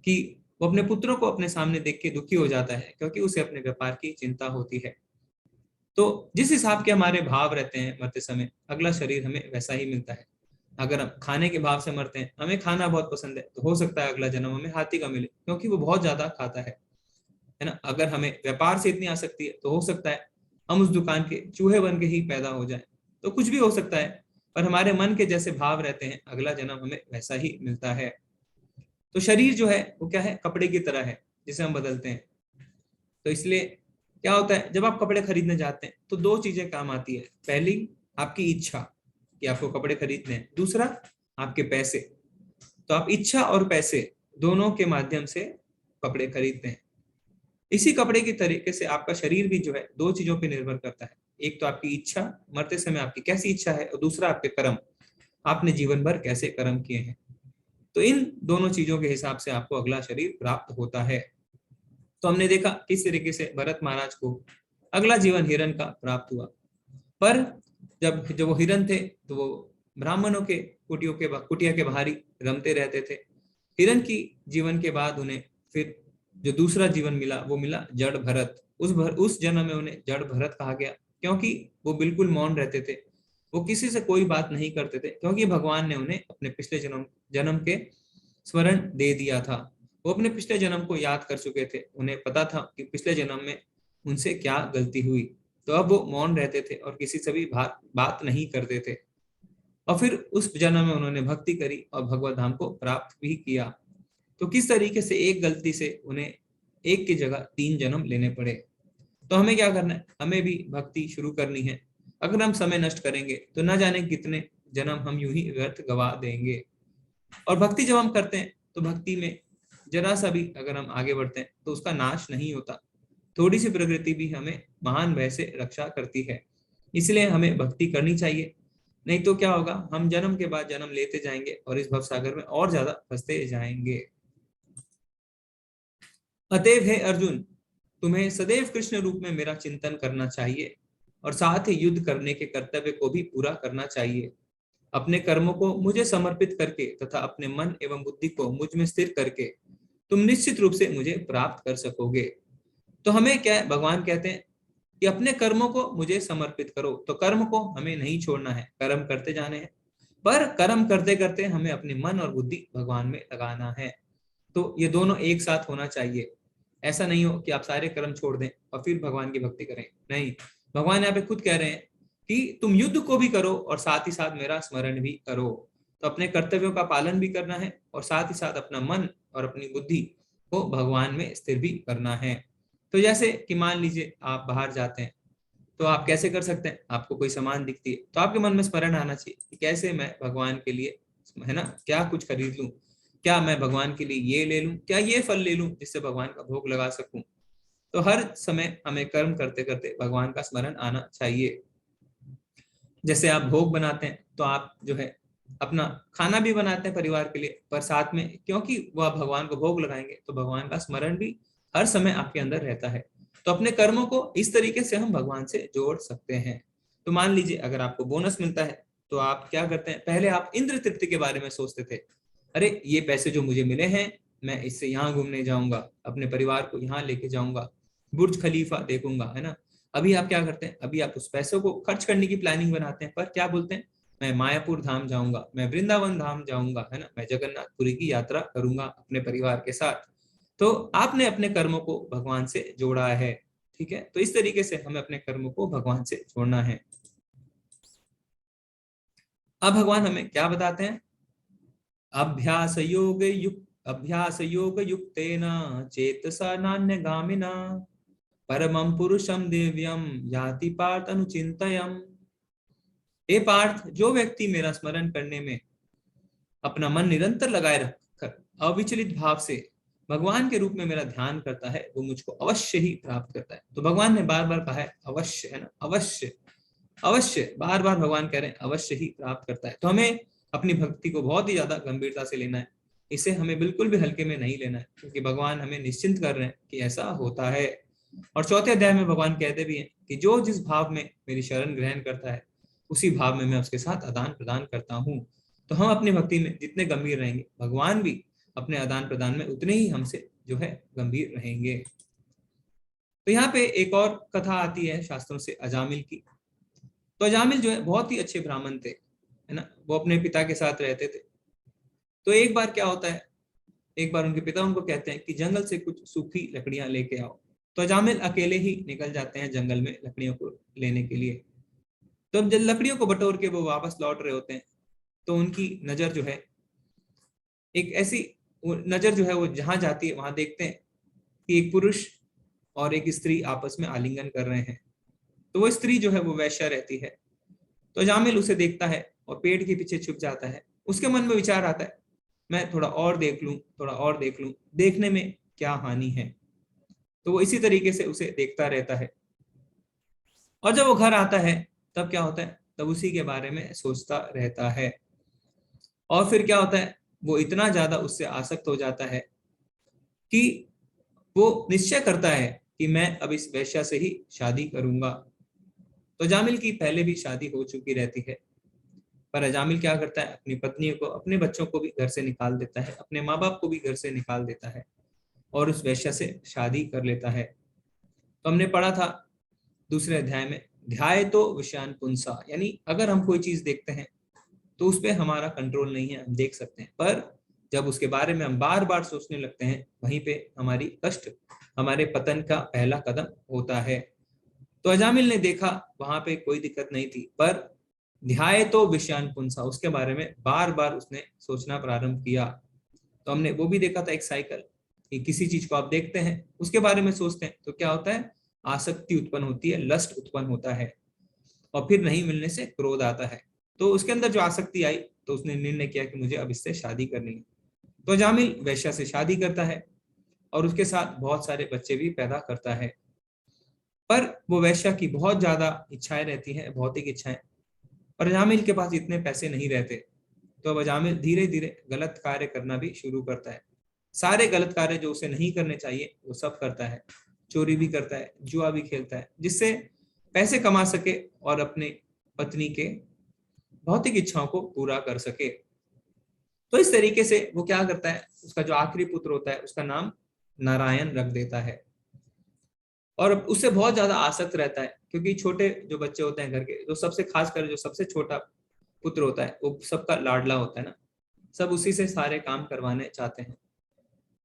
कि वो अपने पुत्रों को अपने सामने देख के दुखी हो जाता है, क्योंकि उसे अपने व्यापार की चिंता होती है। तो जिस हिसाब के हमारे भाव रहते हैं मरते समय, अगला शरीर हमें वैसा ही मिलता है। अगर हम खाने के भाव से मरते हैं, हमें खाना बहुत पसंद है, तो हो सकता है अगला जन्म हमें हाथी का मिले, क्योंकि वो बहुत ज्यादा खाता है ना। अगर हमें व्यापार से इतनी आसक्ति है तो हो सकता है हम उस दुकान के चूहे बन के ही पैदा हो जाए। तो कुछ भी हो सकता है, पर हमारे मन के जैसे भाव रहते हैं, अगला जन्म हमें वैसा ही मिलता है। तो शरीर जो है वो क्या है, कपड़े की तरह है जिसे हम बदलते हैं। तो इसलिए क्या होता है, जब आप कपड़े खरीदने जाते हैं तो दो चीजें काम आती है। पहली, आपकी इच्छा कि आपको कपड़े खरीदने हैं। दूसरा, आपके पैसे। तो आप इच्छा और पैसे दोनों के माध्यम से कपड़े खरीदते हैं। इसी कपड़े की तरीके से आपका शरीर भी जो है दो चीजों पर निर्भर करता है। एक तो आपकी इच्छा, मरते समय आपकी कैसी इच्छा है, और दूसरा आपके कर्म, आपने जीवन भर कैसे कर्म किए हैं। तो इन दोनों चीजों के हिसाब से आपको अगला शरीर प्राप्त होता है। तो हमने देखा किस तरीके से भरत महाराज को अगला जीवन हिरण का प्राप्त हुआ। पर जब वो हिरण थे तो वो ब्राह्मणों के कुटिया के बाहर ही रमते रहते थे। हिरण की जीवन के बाद उन्हें फिर जो दूसरा जीवन मिला वो मिला जड़ भरत। उस जन्म में उन्हें जड़ भरत कहा गया, क्योंकि वो बिल्कुल मौन रहते थे, वो किसी से कोई बात नहीं करते थे, क्योंकि भगवान ने उन्हें अपने पिछले जन्म के स्मरण दे दिया था। वो अपने पिछले जन्म को याद कर चुके थे, उन्हें पता था कि पिछले जन्म में उनसे क्या गलती हुई। तो अब वो मौन रहते थे और किसी से भी बात नहीं करते थे। और फिर उस जन्म में उन्होंने भक्ति करी और भगवत धाम को प्राप्त भी किया। तो किस तरीके से एक गलती से उन्हें एक की जगह 3 जन्म लेने पड़े। तो हमें क्या करना है, हमें भी भक्ति शुरू करनी है। अगर हम समय नष्ट करेंगे तो न जाने कितने जन्म हम यूं ही व्यर्थ गवा देंगे। और भक्ति जब हम करते हैं तो भक्ति में जरा सा भी अगर हम आगे बढ़ते हैं तो उसका नाश नहीं होता। थोड़ी सी प्रकृति भी हमें महान भय से रक्षा करती है। इसलिए हमें भक्ति करनी चाहिए, नहीं तो क्या होगा, हम जन्म के बाद जन्म लेते जाएंगे और इस भवसागर में और ज्यादा फंसते जाएंगे। अतएव हे अर्जुन, तुम्हें सदैव कृष्ण रूप में मेरा चिंतन करना चाहिए और साथ ही युद्ध करने के कर्तव्य को भी पूरा करना चाहिए। अपने कर्मों को मुझे समर्पित करके तथा अपने मन एवं बुद्धि को मुझ में स्थिर करके तुम निश्चित रूप से मुझे प्राप्त कर सकोगे। तो हमें क्या है, भगवान कहते हैं कि अपने कर्मों को मुझे समर्पित करो। तो कर्म को हमें नहीं छोड़ना है, कर्म करते जाने हैं, पर कर्म करते करते हमें अपने मन और बुद्धि भगवान में लगाना है। तो ये दोनों एक साथ होना चाहिए। ऐसा नहीं हो कि आप सारे कर्म छोड़ दें और फिर भगवान की भक्ति करें। नहीं, भगवान यहाँ पे खुद कह रहे हैं कि तुम युद्ध को भी करो और साथ ही साथ मेरा स्मरण भी करो। तो अपने कर्तव्यों का पालन भी करना है और साथ ही साथ अपना मन और अपनी बुद्धि को भगवान में स्थिर भी करना है। तो जैसे कि मान लीजिए आप बाहर जाते हैं तो आप कैसे कर सकते हैं, आपको कोई सामान दिखती है तो आपके मन में स्मरण आना चाहिए कि कैसे मैं भगवान के लिए, है ना, क्या कुछ खरीद लूं, क्या मैं भगवान के लिए ये ले लूं, क्या ये फल ले लूं जिससे भगवान का भोग लगा सकूं। तो हर समय हमें कर्म करते करते भगवान का स्मरण आना चाहिए। जैसे आप भोग बनाते हैं तो आप जो है अपना खाना भी बनाते हैं परिवार के लिए, पर साथ में क्योंकि वह भगवान को भोग लगाएंगे तो भगवान का स्मरण भी हर समय आपके अंदर रहता है। तो अपने कर्मों को इस तरीके से हम भगवान से जोड़ सकते हैं। तो मान लीजिए अगर आपको बोनस मिलता है तो आप क्या करते हैं, पहले आप इंद्र तृप्ति के बारे में सोचते थे, अरे ये पैसे जो मुझे मिले हैं मैं इससे यहाँ घूमने जाऊंगा, अपने परिवार को यहाँ लेके जाऊंगा, बुर्ज खलीफा देखूंगा, है ना। अभी आप क्या करते हैं, अभी आप उस पैसों को खर्च करने की प्लानिंग बनाते हैं, पर क्या बोलते हैं, मैं मायापुर धाम जाऊंगा, मैं वृंदावन धाम जाऊंगा, है ना, मैं जगन्नाथपुरी की यात्रा करूंगा अपने परिवार के साथ। तो आपने अपने कर्मों को भगवान से जोड़ा है, ठीक है। तो इस तरीके से हमें अपने कर्मों को भगवान से जोड़ना है। अब भगवान हमें क्या बताते हैं, अभ्यास योग युक्तेन चेतसा नान्यगामिना परमं पुरुषम दिव्यम याति पार्थ अनुचिंतयम्। हे पार्थ, जो व्यक्ति मेरा स्मरण करने में अपना मन निरंतर लगाए रखकर अविचलित भाव से भगवान के रूप में मेरा ध्यान करता है, वो मुझको अवश्य ही प्राप्त करता है। तो भगवान ने बार बार कहा है अवश्य, है ना, अवश्य अवश्य, बार बार भगवान कह रहे हैं अवश्य ही प्राप्त करता है। तो हमें अपनी भक्ति को बहुत ही ज्यादा गंभीरता से लेना है, इसे हमें बिल्कुल भी हल्के में नहीं लेना है, क्योंकि भगवान हमें निश्चिंत कर रहे हैं कि ऐसा होता है। और चौथे अध्याय में भगवान कहते भी हैं कि जो जिस भाव में मेरी शरण ग्रहण करता है उसी भाव में मैं उसके साथ आदान प्रदान करता हूँ। तो हम अपनी भक्ति में जितने गंभीर रहेंगे, भगवान भी अपने आदान प्रदान में उतने ही हमसे जो है गंभीर रहेंगे। तो यहाँ पे एक और कथा आती है शास्त्रों से अजामिल की। तो अजामिल जो है बहुत ही अच्छे ब्राह्मण थे, है ना, वो अपने पिता के साथ रहते थे। तो एक बार क्या होता है, एक बार उनके पिता उनको कहते हैं कि जंगल से कुछ सूखी लकड़ियां लेके आओ। तो अजामिल अकेले ही निकल जाते हैं जंगल में लकड़ियों को लेने के लिए। तो अब जब लकड़ियों को बटोर के वो वापस लौट रहे होते हैं, तो उनकी नजर जो है एक ऐसी नजर जो है वो जहां जाती है वहां देखते हैं कि एक पुरुष और एक स्त्री आपस में आलिंगन कर रहे हैं। तो वो स्त्री जो है वो वैश्या रहती है। तो अजामिल उसे देखता है और पेड़ के पीछे छुप जाता है। उसके मन में विचार आता है, मैं थोड़ा और देख लूं, थोड़ा और देख लूं, देखने में क्या हानि है। तो वो इसी तरीके से उसे देखता रहता है। और जब वो घर आता है तब क्या होता है, तब उसी के बारे में सोचता रहता है। और फिर क्या होता है, वो इतना ज्यादा उससे आसक्त हो जाता है कि वो निश्चय करता है कि मैं अब इस वैश्या से ही शादी करूंगा। तो अजामिल की पहले भी शादी हो चुकी रहती है, पर अजामिल क्या करता है, अपनी पत्नी को, अपने बच्चों को भी घर से निकाल देता है, अपने माँ बाप को भी घर से निकाल देता है और उस वैश्या से शादी कर लेता है। तो हमने पढ़ा था दूसरे अध्याय में, ध्याय तो विषयान पुंसा, यानी अगर हम कोई चीज देखते हैं तो उस पर हमारा कंट्रोल नहीं है, हम देख सकते हैं, पर जब उसके बारे में हम बार बार सोचने लगते हैं वहीं पे हमारी कष्ट, हमारे पतन का पहला कदम होता है। तो अजामिल ने देखा वहां पे कोई दिक्कत नहीं थी, पर ध्याय तो विषयान पुंसा, उसके बारे में बार बार उसने सोचना प्रारंभ किया। तो हमने वो भी देखा था एक साइकिल, कि किसी चीज को आप देखते हैं, उसके बारे में सोचते हैं तो क्या होता है, आसक्ति उत्पन्न होती है, लस्ट उत्पन्न होता है, और फिर नहीं मिलने से क्रोध आता है। तो उसके अंदर जो आसक्ति आई तो उसने निर्णय किया कि मुझे अब इससे शादी करनी है। तो अजामिल वैश्या से शादी करता है और उसके साथ बहुत सारे बच्चे भी पैदा करता है। पर वो वैश्या की बहुत ज्यादा इच्छाएं रहती हैं, भौतिक इच्छाएं, पर अजामिल के पास इतने पैसे नहीं रहते। तो अब अजामिल धीरे धीरे गलत कार्य करना भी शुरू करता है। सारे गलत कार्य जो उसे नहीं करने चाहिए वो सब करता है, चोरी भी करता है, जुआ भी खेलता है, जिससे पैसे कमा सके और अपने पत्नी के भौतिक इच्छाओं को पूरा कर सके। तो इस तरीके से वो क्या करता है, उसका जो आखिरी पुत्र होता है उसका नाम नारायण रख देता है, और उससे बहुत ज्यादा आसक्त रहता है, क्योंकि छोटे जो बच्चे होते हैं घर के, जो सबसे खास कर जो सबसे छोटा पुत्र होता है वो सबका लाडला होता है ना, सब उसी से सारे काम करवाने चाहते हैं।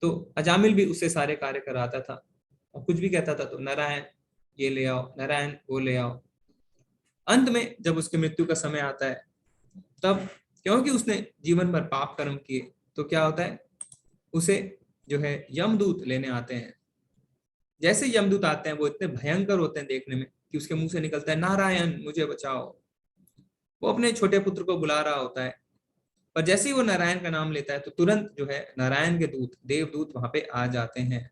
तो अजामिल भी उससे सारे कार्य कराता था, और कुछ भी कहता था तो नारायण ये ले आओ, नारायण वो ले आओ। अंत में जब उसकी मृत्यु का समय आता है, तब क्योंकि उसने जीवन भर पाप कर्म किए, तो क्या होता है, उसे जो है यमदूत लेने आते हैं। जैसे यमदूत आते हैं वो इतने भयंकर होते हैं देखने में कि उसके मुंह से निकलता है नारायण मुझे बचाओ। वो अपने छोटे पुत्र को बुला रहा होता है, पर जैसे ही वो नारायण का नाम लेता है तो तुरंत जो है नारायण के दूत, देवदूत वहां पे आ जाते हैं।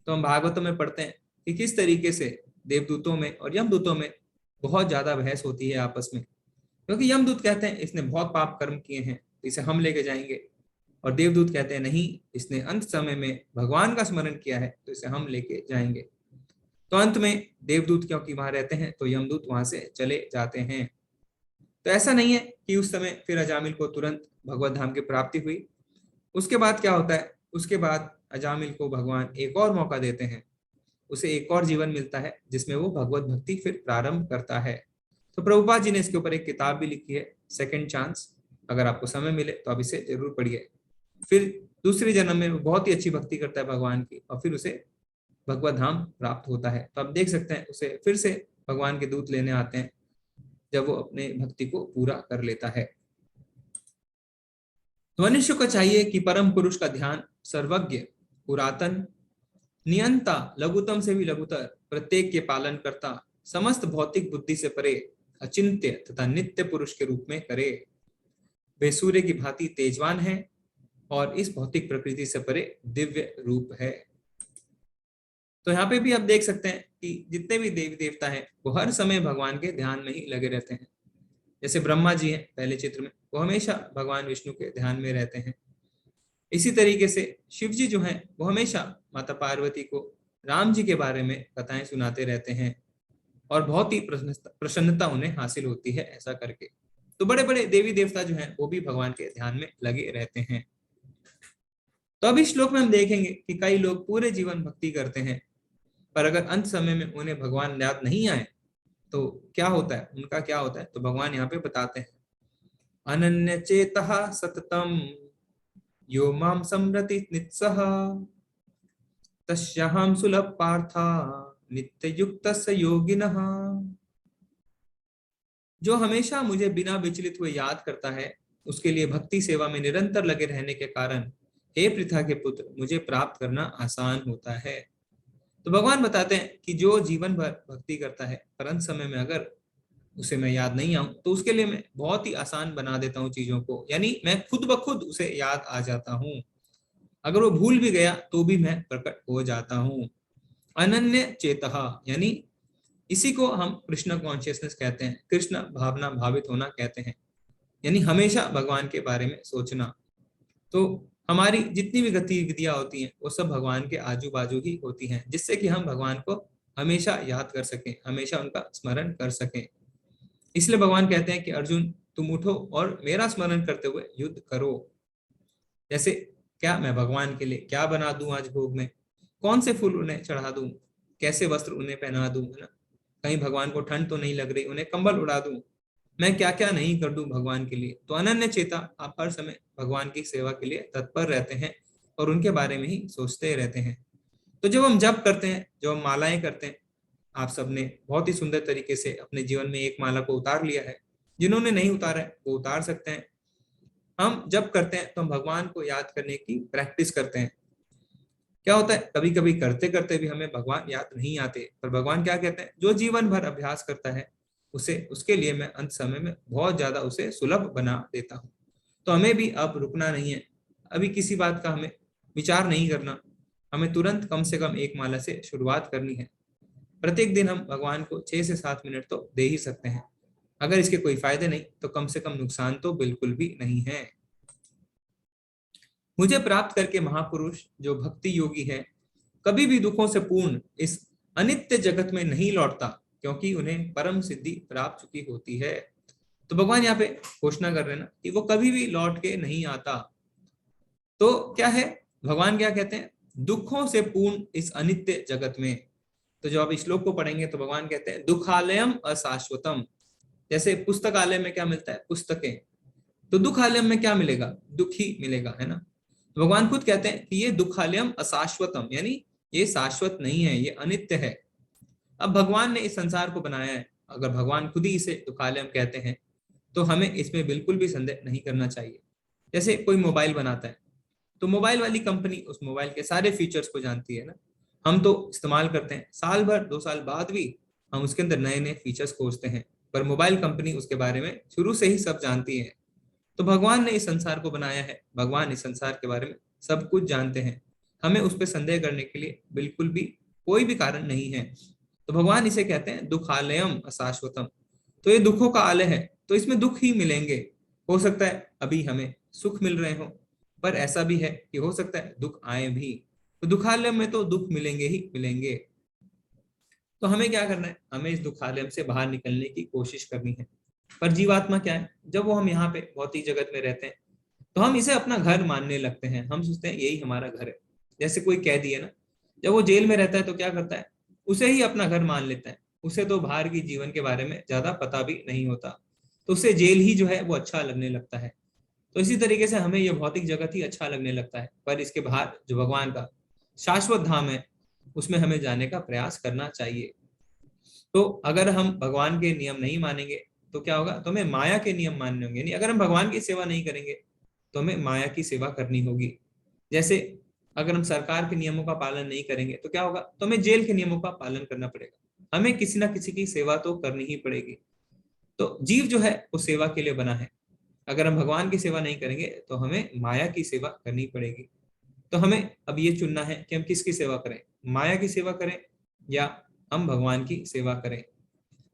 तो हम भागवतों में पढ़ते हैं कि किस तरीके से देवदूतों में और यमदूतों में बहुत ज्यादा बहस होती है आपस में, क्योंकि यमदूत कहते हैं इसने बहुत पाप कर्म किए हैं तो इसे हम लेके जाएंगे, और देवदूत कहते हैं नहीं, इसने अंत समय में भगवान का स्मरण किया है तो इसे हम लेके जाएंगे। तो अंत में देवदूत क्योंकि वहां रहते हैं तो यमदूत वहां से चले जाते हैं। तो ऐसा नहीं है कि उस समय फिर अजामिल को तुरंत भगवत धाम की प्राप्ति हुई। उसके बाद क्या होता है, उसके बाद अजामिल को भगवान एक और मौका देते हैं, उसे एक और जीवन मिलता है जिसमें वो भगवत भक्ति फिर प्रारंभ करता है। तो प्रभुपाद जी ने इसके ऊपर एक किताब भी लिखी है, सेकंड चांस। अगर आपको समय मिले तो आप इसे जरूर पढ़िए। फिर दूसरे जन्म में वो बहुत ही अच्छी भक्ति करता है भगवान की, और फिर उसे भगवत धाम प्राप्त होता है। तो आप देख सकते हैं उसे फिर से भगवान के दूत लेने आते हैं जब वो अपने भक्ति को पूरा कर लेता है। तो मनुष्य को चाहिए कि परम पुरुष का ध्यान सर्वज्ञ, पुरातन, नियंता, लघुतम से भी लघुतर, प्रत्येक के पालन करता, समस्त भौतिक बुद्धि से परे, अचिंत्य तथा नित्य पुरुष के रूप में करे। वे सूर्य की भांति तेजवान है और इस भौतिक प्रकृति से परे दिव्य रूप है। तो यहाँ पे भी आप देख सकते हैं कि जितने भी देवी देवता हैं वो हर समय भगवान के ध्यान में ही लगे रहते हैं। जैसे ब्रह्मा जी हैं पहले चित्र में, वो हमेशा भगवान विष्णु के ध्यान में रहते हैं। इसी तरीके से शिव जी जो हैं वो हमेशा माता पार्वती को राम जी के बारे में कथाएं सुनाते रहते हैं और बहुत ही प्रसन्नता उन्हें हासिल होती है ऐसा करके। तो बड़े बड़े देवी देवता जो हैं वो भी भगवान के ध्यान में लगे रहते हैं। तो अब इस श्लोक में हम देखेंगे कि कई लोग पूरे जीवन भक्ति करते हैं, पर अगर अंत समय में उन्हें भगवान याद नहीं आए तो क्या होता है, उनका क्या होता है। तो भगवान यहाँ पे बताते हैं, अनन्य चेतः सततम यो माम समरति नित्सह तस्याहं सुलभ पार्था नित्य युक्तस्य योगिनः। जो हमेशा मुझे बिना विचलित हुए याद करता है, उसके लिए भक्ति सेवा में निरंतर लगे रहने के कारण हे पृथा के पुत्र, मुझे प्राप्त करना आसान होता है। तो भगवान बताते हैं कि जो जीवन भर भक्ति करता है पर अंत समय में अगर उसे मैं याद नहीं आऊं तो उसके लिए मैं बहुत ही आसान बना देता हूं चीजों को, यानी मैं खुद ब खुद उसे याद आ जाता हूं। अगर वो भूल भी गया तो भी मैं प्रकट हो जाता हूं। अनन्य चेतः यानी इसी को हम कृष्ण कॉन्शियसनेस कहते हैं, कृष्ण भावना भावित होना कहते हैं, यानी हमेशा भगवान के बारे में सोचना। तो हमारी जितनी भी गतिविधियां होती हैं वो सब भगवान के आजू बाजू ही होती हैं, जिससे कि हम भगवान को हमेशा याद कर सकें, हमेशा उनका स्मरण कर सकें। इसलिए भगवान कहते हैं कि अर्जुन तुम उठो और मेरा स्मरण करते हुए युद्ध करो। जैसे क्या मैं भगवान के लिए क्या बना दूं आज भोग में, कौन से फूल उन्हें चढ़ा दूं, कैसे वस्त्र उन्हें पहना दूं, है ना, कहीं भगवान को ठंड तो नहीं लग रही, उन्हें कंबल उड़ा दूं, मैं क्या क्या नहीं कर दूं भगवान के लिए। तो अनन्य चेता, आप हर समय भगवान की सेवा के लिए तत्पर रहते हैं और उनके बारे में ही सोचते रहते हैं। तो जब हम जप करते हैं, जब हम मालाएं करते हैं, आप सबने बहुत ही सुंदर तरीके से अपने जीवन में एक माला को उतार लिया है, जिन्होंने नहीं उतारा है वो उतार सकते हैं। हम जब करते हैं तो हम भगवान को याद करने की प्रैक्टिस करते हैं। क्या होता है, कभी कभी करते करते भी हमें भगवान याद नहीं आते, पर भगवान क्या कहते हैं, जो जीवन भर अभ्यास करता है उसे, उसके लिए मैं अंत समय में बहुत ज्यादा उसे सुलभ बना देता हूँ। तो हमें भी अब रुकना नहीं है, अभी किसी बात का हमें विचार नहीं करना, हमें तुरंत कम से कम एक माला से शुरुआत करनी है। प्रत्येक दिन हम भगवान को 6 से 7 मिनट तो दे ही सकते हैं। अगर इसके कोई फायदे नहीं तो कम से कम नुकसान तो बिल्कुल भी नहीं है। मुझे प्राप्त करके महापुरुष जो भक्ति योगी है कभी भी दुखों से पूर्ण इस अनित्य जगत में नहीं लौटता, क्योंकि उन्हें परम सिद्धि प्राप्त चुकी होती है। तो भगवान यहाँ पे घोषणा कर रहे हैं ना कि वो कभी भी लौट के नहीं आता। तो क्या है, भगवान क्या कहते हैं, दुखों से पूर्ण इस अनित्य जगत में। तो जब आप इस श्लोक को पढ़ेंगे तो भगवान कहते हैं दुखालयम अशाश्वतम। जैसे पुस्तकालय में क्या मिलता है, पुस्तकें, तो दुखालयम में क्या मिलेगा, दुख ही मिलेगा, है ना। तो भगवान खुद कहते हैं कि ये दुखालयम अशाश्वतम, यानी ये शाश्वत नहीं है, ये अनित्य है। अब भगवान ने इस संसार को बनाया है, अगर भगवान खुद ही इसे दुखालयम कहते हैं तो हमें इसमें बिल्कुल भी संदेह नहीं करना चाहिए। जैसे कोई मोबाइल बनाता है तो मोबाइल वाली कंपनी उस मोबाइल के सारे फीचर्स को जानती है ना, हम तो इस्तेमाल करते हैं, साल भर 2 साल बाद भी हम उसके अंदर नए नए फीचर्स खोजते हैं, पर मोबाइल कंपनी उसके बारे में शुरू से ही सब जानती है। तो भगवान ने इस संसार को बनाया है, भगवान इस संसार के बारे में सब कुछ जानते हैं, हमें उस पर संदेह करने के लिए बिल्कुल भी कोई भी कारण नहीं है। तो भगवान इसे कहते हैं दुखालयम अशाश्वतम। तो ये दुखों का आलय है, तो इसमें दुख ही मिलेंगे। हो सकता है अभी हमें सुख मिल रहे हो, पर ऐसा भी है कि हो सकता है दुख आए भी। तो दुखालय में तो दुख मिलेंगे ही मिलेंगे। तो हमें क्या करना है, हमें इस दुखालय से बाहर निकलने की कोशिश करनी है। पर जीवात्मा क्या है, जब वो हम यहाँ पे भौतिक जगत में रहते हैं तो हम इसे अपना घर मानने लगते हैं। हम सोचते हैं यही हमारा घर है। जैसे कोई कैदी है ना, जब वो जेल में रहता है तो क्या करता है, उसे ही अपना घर मान लेता है। उसे तो बाहर की जीवन के बारे में ज्यादा पता भी नहीं होता, तो उसे जेल ही जो है वो अच्छा लगने लगता है। तो इसी तरीके से हमें यह भौतिक जगत ही अच्छा लगने लगता है, पर इसके बाहर जो भगवान का शाश्वत धाम है उसमें हमें जाने का प्रयास करना चाहिए। तो अगर हम भगवान के नियम नहीं मानेंगे तो क्या होगा, तो हमें माया के नियम मानने होंगे। नहीं, अगर हम भगवान की सेवा नहीं करेंगे तो हमें माया की सेवा करनी होगी। जैसे अगर हम सरकार के नियमों का पालन नहीं करेंगे तो क्या होगा, तो हमें जेल के नियमों का पालन करना पड़ेगा। हमें किसी ना किसी की सेवा तो करनी ही पड़ेगी। तो जीव जो है वो सेवा के लिए बना है। अगर हम भगवान की सेवा नहीं करेंगे तो हमें माया की सेवा करनी पड़ेगी। तो हमें अब ये चुनना है कि हम किसकी सेवा करें, माया की सेवा करें या हम भगवान की सेवा करें।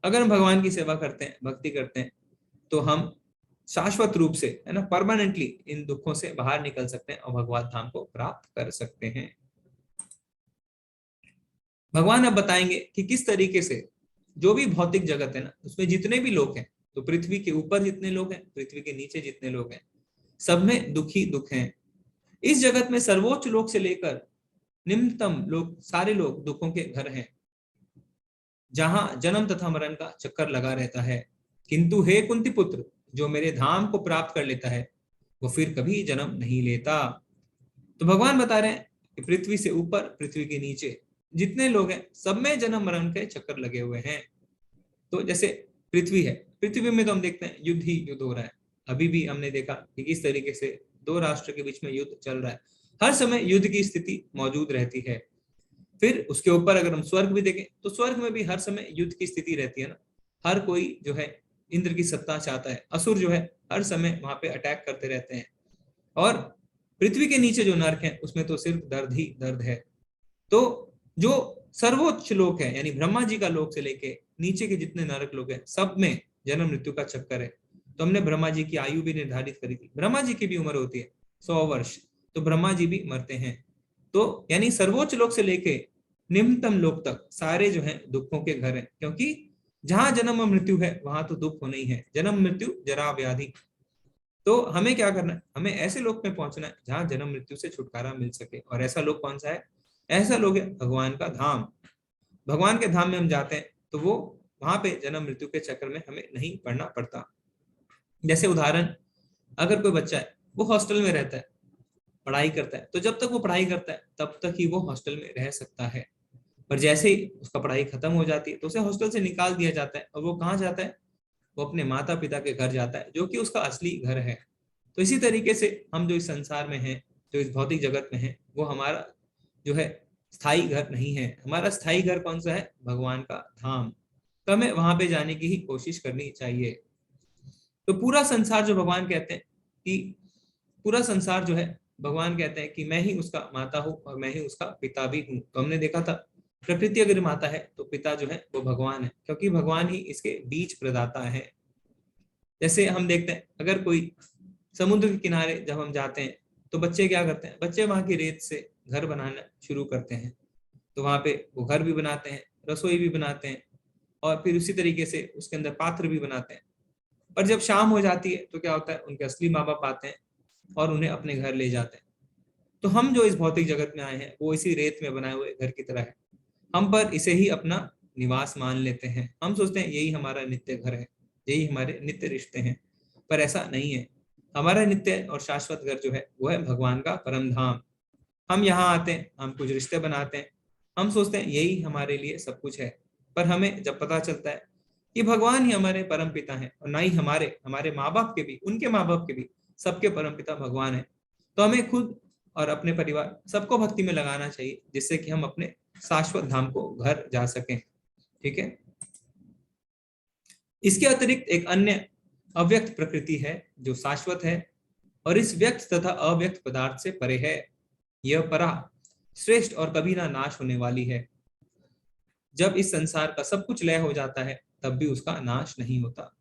अगर हम भगवान की सेवा करते हैं, भक्ति करते हैं, तो हम शाश्वत रूप से, है ना, परमानेंटली इन दुखों से बाहर निकल सकते हैं और भगवत धाम को प्राप्त कर सकते हैं। भगवान अब बताएंगे कि किस तरीके से जो भी भौतिक जगत है ना, उसमें जितने भी लोग हैं, तो पृथ्वी के ऊपर जितने लोग हैं, पृथ्वी के नीचे जितने लोग हैं, सब में दुख ही दुख हैं। इस जगत में सर्वोच्च लोक से लेकर निम्नतम लोग, सारे लोग दुखों के घर हैं, जहां जन्म तथा मरण का चक्कर लगा रहता है। किंतु हे कुंती पुत्र, जो मेरे धाम को प्राप्त कर लेता है वो फिर कभी जन्म नहीं लेता। तो भगवान बता रहे हैं कि पृथ्वी से ऊपर, पृथ्वी के नीचे जितने लोग हैं, सब में जन्म मरण के चक्कर लगे हुए हैं। तो जैसे पृथ्वी है, पृथ्वी में तो हम देखते हैं युद्ध ही युद्ध हो रहा है। अभी भी हमने देखा कि किस तरीके से दो राष्ट्र के बीच में युद्ध चल रहा है। हर समय युद्ध की स्थिति मौजूद रहती है। फिर उसके ऊपर अगर हम स्वर्ग भी देखें तो स्वर्ग में भी हर समय युद्ध की स्थिति रहती है ना। हर कोई जो है इंद्र की सत्ता चाहता है। असुर जो है हर समय वहां पे अटैक करते रहते हैं। और पृथ्वी के नीचे जो नरक है उसमें तो सिर्फ दर्द ही दर्द है। तो जो सर्वोच्च लोक है, यानी ब्रह्मा जी का लोक से लेके नीचे के जितने नरक लोग हैं, सब में जन्म मृत्यु का चक्कर है। तो हमने ब्रह्मा जी की आयु भी निर्धारित करी थी। ब्रह्मा जी की भी उम्र होती है 100 वर्ष, तो ब्रह्मा जी भी मरते हैं। तो यानी सर्वोच्च लोक से लेके निम्नतम लोक तक सारे जो है दुखों के घर हैं, क्योंकि जहां जन्म और मृत्यु है वहां तो दुख होना ही है। जन्म मृत्यु जरा व्याधि। तो हमें क्या करना है, हमें ऐसे लोक में पहुंचना है जहां जन्म मृत्यु से छुटकारा मिल सके। और ऐसा लोक कौन सा है, ऐसा लोग है भगवान का धाम। भगवान के धाम में हम जाते हैं तो वो वहां पे जन्म मृत्यु के चक्कर में हमें नहीं पड़ना पड़ता। जैसे उदाहरण, अगर कोई बच्चा है वो हॉस्टल में रहता है, पढ़ाई करता है, तो जब तक वो पढ़ाई करता है तब तक ही वो हॉस्टल में रह सकता है। पर जैसे ही उसका पढ़ाई खत्म हो जाती है तो उसे हॉस्टल से निकाल दिया जाता है और वो कहाँ जाता है, वो अपने माता पिता के घर जाता है, जो कि उसका असली घर है। तो इसी तरीके से हम जो इस संसार में हैं, जो इस भौतिक जगत में है, वो हमारा जो है स्थायी घर नहीं है। हमारा स्थायी घर कौन सा है, भगवान का धाम। तो हमें वहां पे जाने की ही कोशिश करनी चाहिए। तो पूरा संसार जो भगवान कहते हैं कि पूरा संसार जो है भगवान कहते हैं कि मैं ही उसका माता हूँ और मैं ही उसका पिता भी हूँ। तो हमने देखा था प्रकृति अगर माता है तो पिता जो है वो भगवान है, क्योंकि भगवान ही इसके बीज प्रदाता है। जैसे हम देखते हैं अगर कोई समुद्र के किनारे जब हम जाते हैं तो बच्चे क्या करते हैं, बच्चे वहां की रेत से घर बनाना शुरू करते हैं। तो वहां पे वो घर भी बनाते हैं, रसोई भी बनाते हैं और फिर उसी तरीके से उसके अंदर पात्र भी बनाते हैं। पर जब शाम हो जाती है तो क्या होता है, उनके असली माँ बाप आते हैं और उन्हें अपने घर ले जाते हैं। तो हम जो इस भौतिक जगत में आए हैं वो इसी रेत में बनाए हुए घर की तरह है। हम पर इसे ही अपना निवास मान लेते हैं। हम सोचते हैं यही हमारा नित्य घर है, यही हमारे नित्य रिश्ते हैं, पर ऐसा नहीं है। हमारा नित्य और शाश्वत घर जो है वो है भगवान का परम धाम। हम यहाँ आते हैं, हम कुछ रिश्ते बनाते हैं, हम सोचते हैं यही हमारे लिए सब कुछ है। पर हमें जब पता चलता है कि भगवान ही हमारे परम पिता हैं और ना ही हमारे माँ बाप के भी, उनके माँ बाप के भी, सबके परम पिता भगवान है, तो हमें खुद और अपने परिवार सबको भक्ति में लगाना चाहिए, जिससे कि हम अपने शाश्वत धाम को घर जा सकें। ठीक है। इसके अतिरिक्त एक अन्य अव्यक्त प्रकृति है जो शाश्वत है और इस व्यक्त तथा अव्यक्त पदार्थ से परे है। यह परा श्रेष्ठ और कभी ना नाश होने वाली है। जब इस संसार का सब कुछ लय हो जाता है तब भी उसका नाश नहीं होता।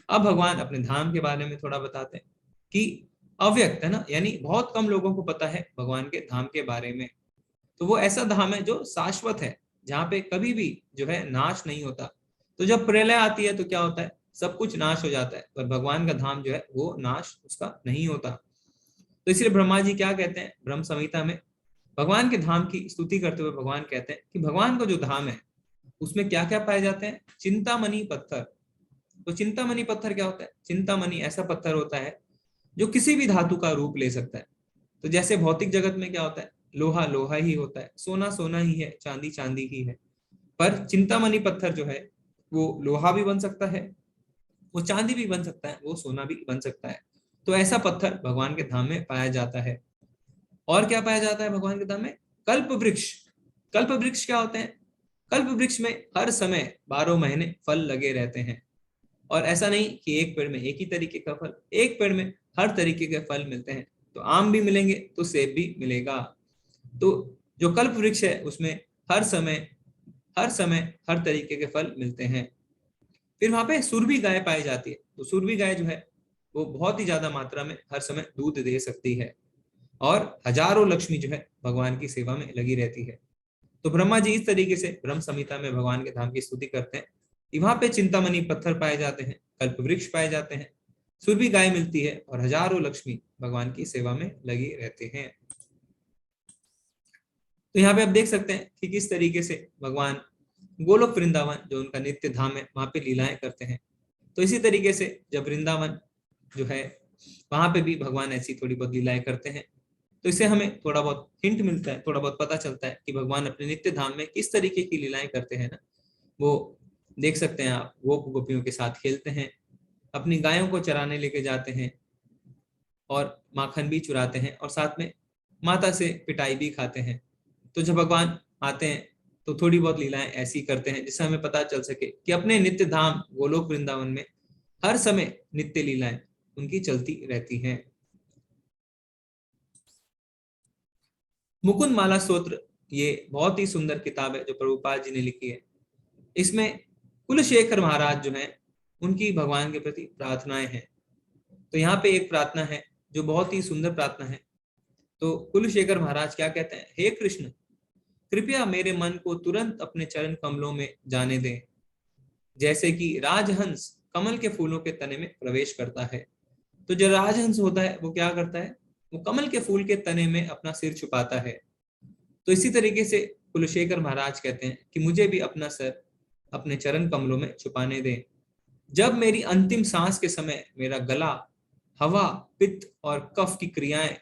अब भगवान अपने धाम के बारे में थोड़ा बताते हैं कि अव्यक्त है ना, यानी बहुत कम लोगों को पता है भगवान के धाम के बारे में। तो वो ऐसा धाम है जो शाश्वत है, जहाँ पे कभी भी जो है नाश नहीं होता। तो जब प्रलय आती है तो क्या होता है, सब कुछ नाश हो जाता है, पर भगवान का धाम जो है वो नाश उसका नहीं होता। तो इसलिए ब्रह्मा जी क्या कहते हैं ब्रह्म संहिता में, भगवान के धाम की स्तुति करते हुए भगवान कहते हैं कि भगवान का जो धाम है उसमें क्या क्या पाए जाते हैं, चिंतामणि पत्थर। तो चिंतामणि पत्थर क्या होता है, चिंतामणि ऐसा पत्थर होता है जो किसी भी धातु का रूप ले सकता है। तो जैसे भौतिक जगत में क्या होता है, लोहा लोहा ही होता है, सोना सोना ही है, चांदी चांदी ही है, पर चिंतामणि पत्थर जो है वो लोहा भी बन सकता है, वो चांदी भी बन सकता है, वो सोना भी बन सकता है। तो ऐसा पत्थर भगवान के धाम में पाया जाता है। और क्या पाया जाता है भगवान के धाम में, कल्प वृक्ष। कल्प वृक्ष क्या होते हैं, कल्प वृक्ष में हर समय 12 महीने फल लगे रहते हैं, और ऐसा नहीं कि एक पेड़ में एक ही तरीके का फल, एक पेड़ में हर तरीके के फल मिलते हैं। तो आम भी मिलेंगे तो सेब भी मिलेगा। तो जो कल्प वृक्ष है उसमें हर समय हर तरीके के फल मिलते हैं। फिर वहां पे सुरभि गाय पाई जाती है। तो सुरभि गाय जो है वो बहुत ही ज्यादा मात्रा में हर समय दूध दे सकती है, और हजारों लक्ष्मी जो है भगवान की सेवा में लगी रहती है। तो ब्रह्मा जी इस तरीके से ब्रह्म संहिता में भगवान के धाम की स्तुति करते हैं कि वहां पे चिंतामणि पत्थर पाए जाते हैं, कल्प वृक्ष पाए जाते हैं, सुरभि गाय मिलती है, और हजारों लक्ष्मी भगवान की सेवा में लगी रहते हैं। तो यहाँ पे आप देख सकते हैं कि किस तरीके से भगवान गोलोक वृंदावन जो उनका नित्य धाम है वहां पे लीलाएं करते हैं। तो इसी तरीके से जब वृंदावन जो है वहां पे भी भगवान ऐसी थोड़ी बहुत लीलाएं करते हैं, तो इससे हमें थोड़ा बहुत हिंट मिलता है, थोड़ा बहुत पता चलता है कि भगवान अपने नित्य धाम में किस तरीके की लीलाएं करते हैं ना। वो देख सकते हैं आप, गोप गोपियों के साथ खेलते हैं, अपनी गायों को चराने लेके जाते हैं, और माखन भी चुराते हैं, और साथ में माता से पिटाई भी खाते हैं। तो जब भगवान आते हैं तो थोड़ी बहुत लीलाएं ऐसी करते हैं जिससे हमें पता चल सके कि अपने नित्य धाम गोलोक वृंदावन में हर समय नित्य लीलाएं उनकी चलती रहती हैं। मुकुंद माला स्तोत्र ये बहुत ही सुंदर किताब है जो प्रभुपाद जी ने लिखी है। इसमें कुलशेखर महाराज जो हैं उनकी भगवान के प्रति प्रार्थनाएं हैं। तो यहाँ पे एक प्रार्थना है जो बहुत ही सुंदर प्रार्थना है। तो कुलशेखर महाराज क्या कहते हैं, हे कृष्ण, कृपया मेरे मन को तुरंत अपने चरण कमलों में जाने दें, जैसे कि राजहंस कमल के फूलों के तने में प्रवेश करता है। तो जो राजहंस होता है वो क्या करता है, वो कमल के फूल के तने में अपना सिर छुपाता है। तो इसी तरीके से कुलशेखर महाराज कहते हैं कि मुझे भी अपना सर अपने चरण कमलों में छुपाने दें। जब मेरी अंतिम सांस के समय मेरा गला हवा, पित्त और कफ की क्रियाएं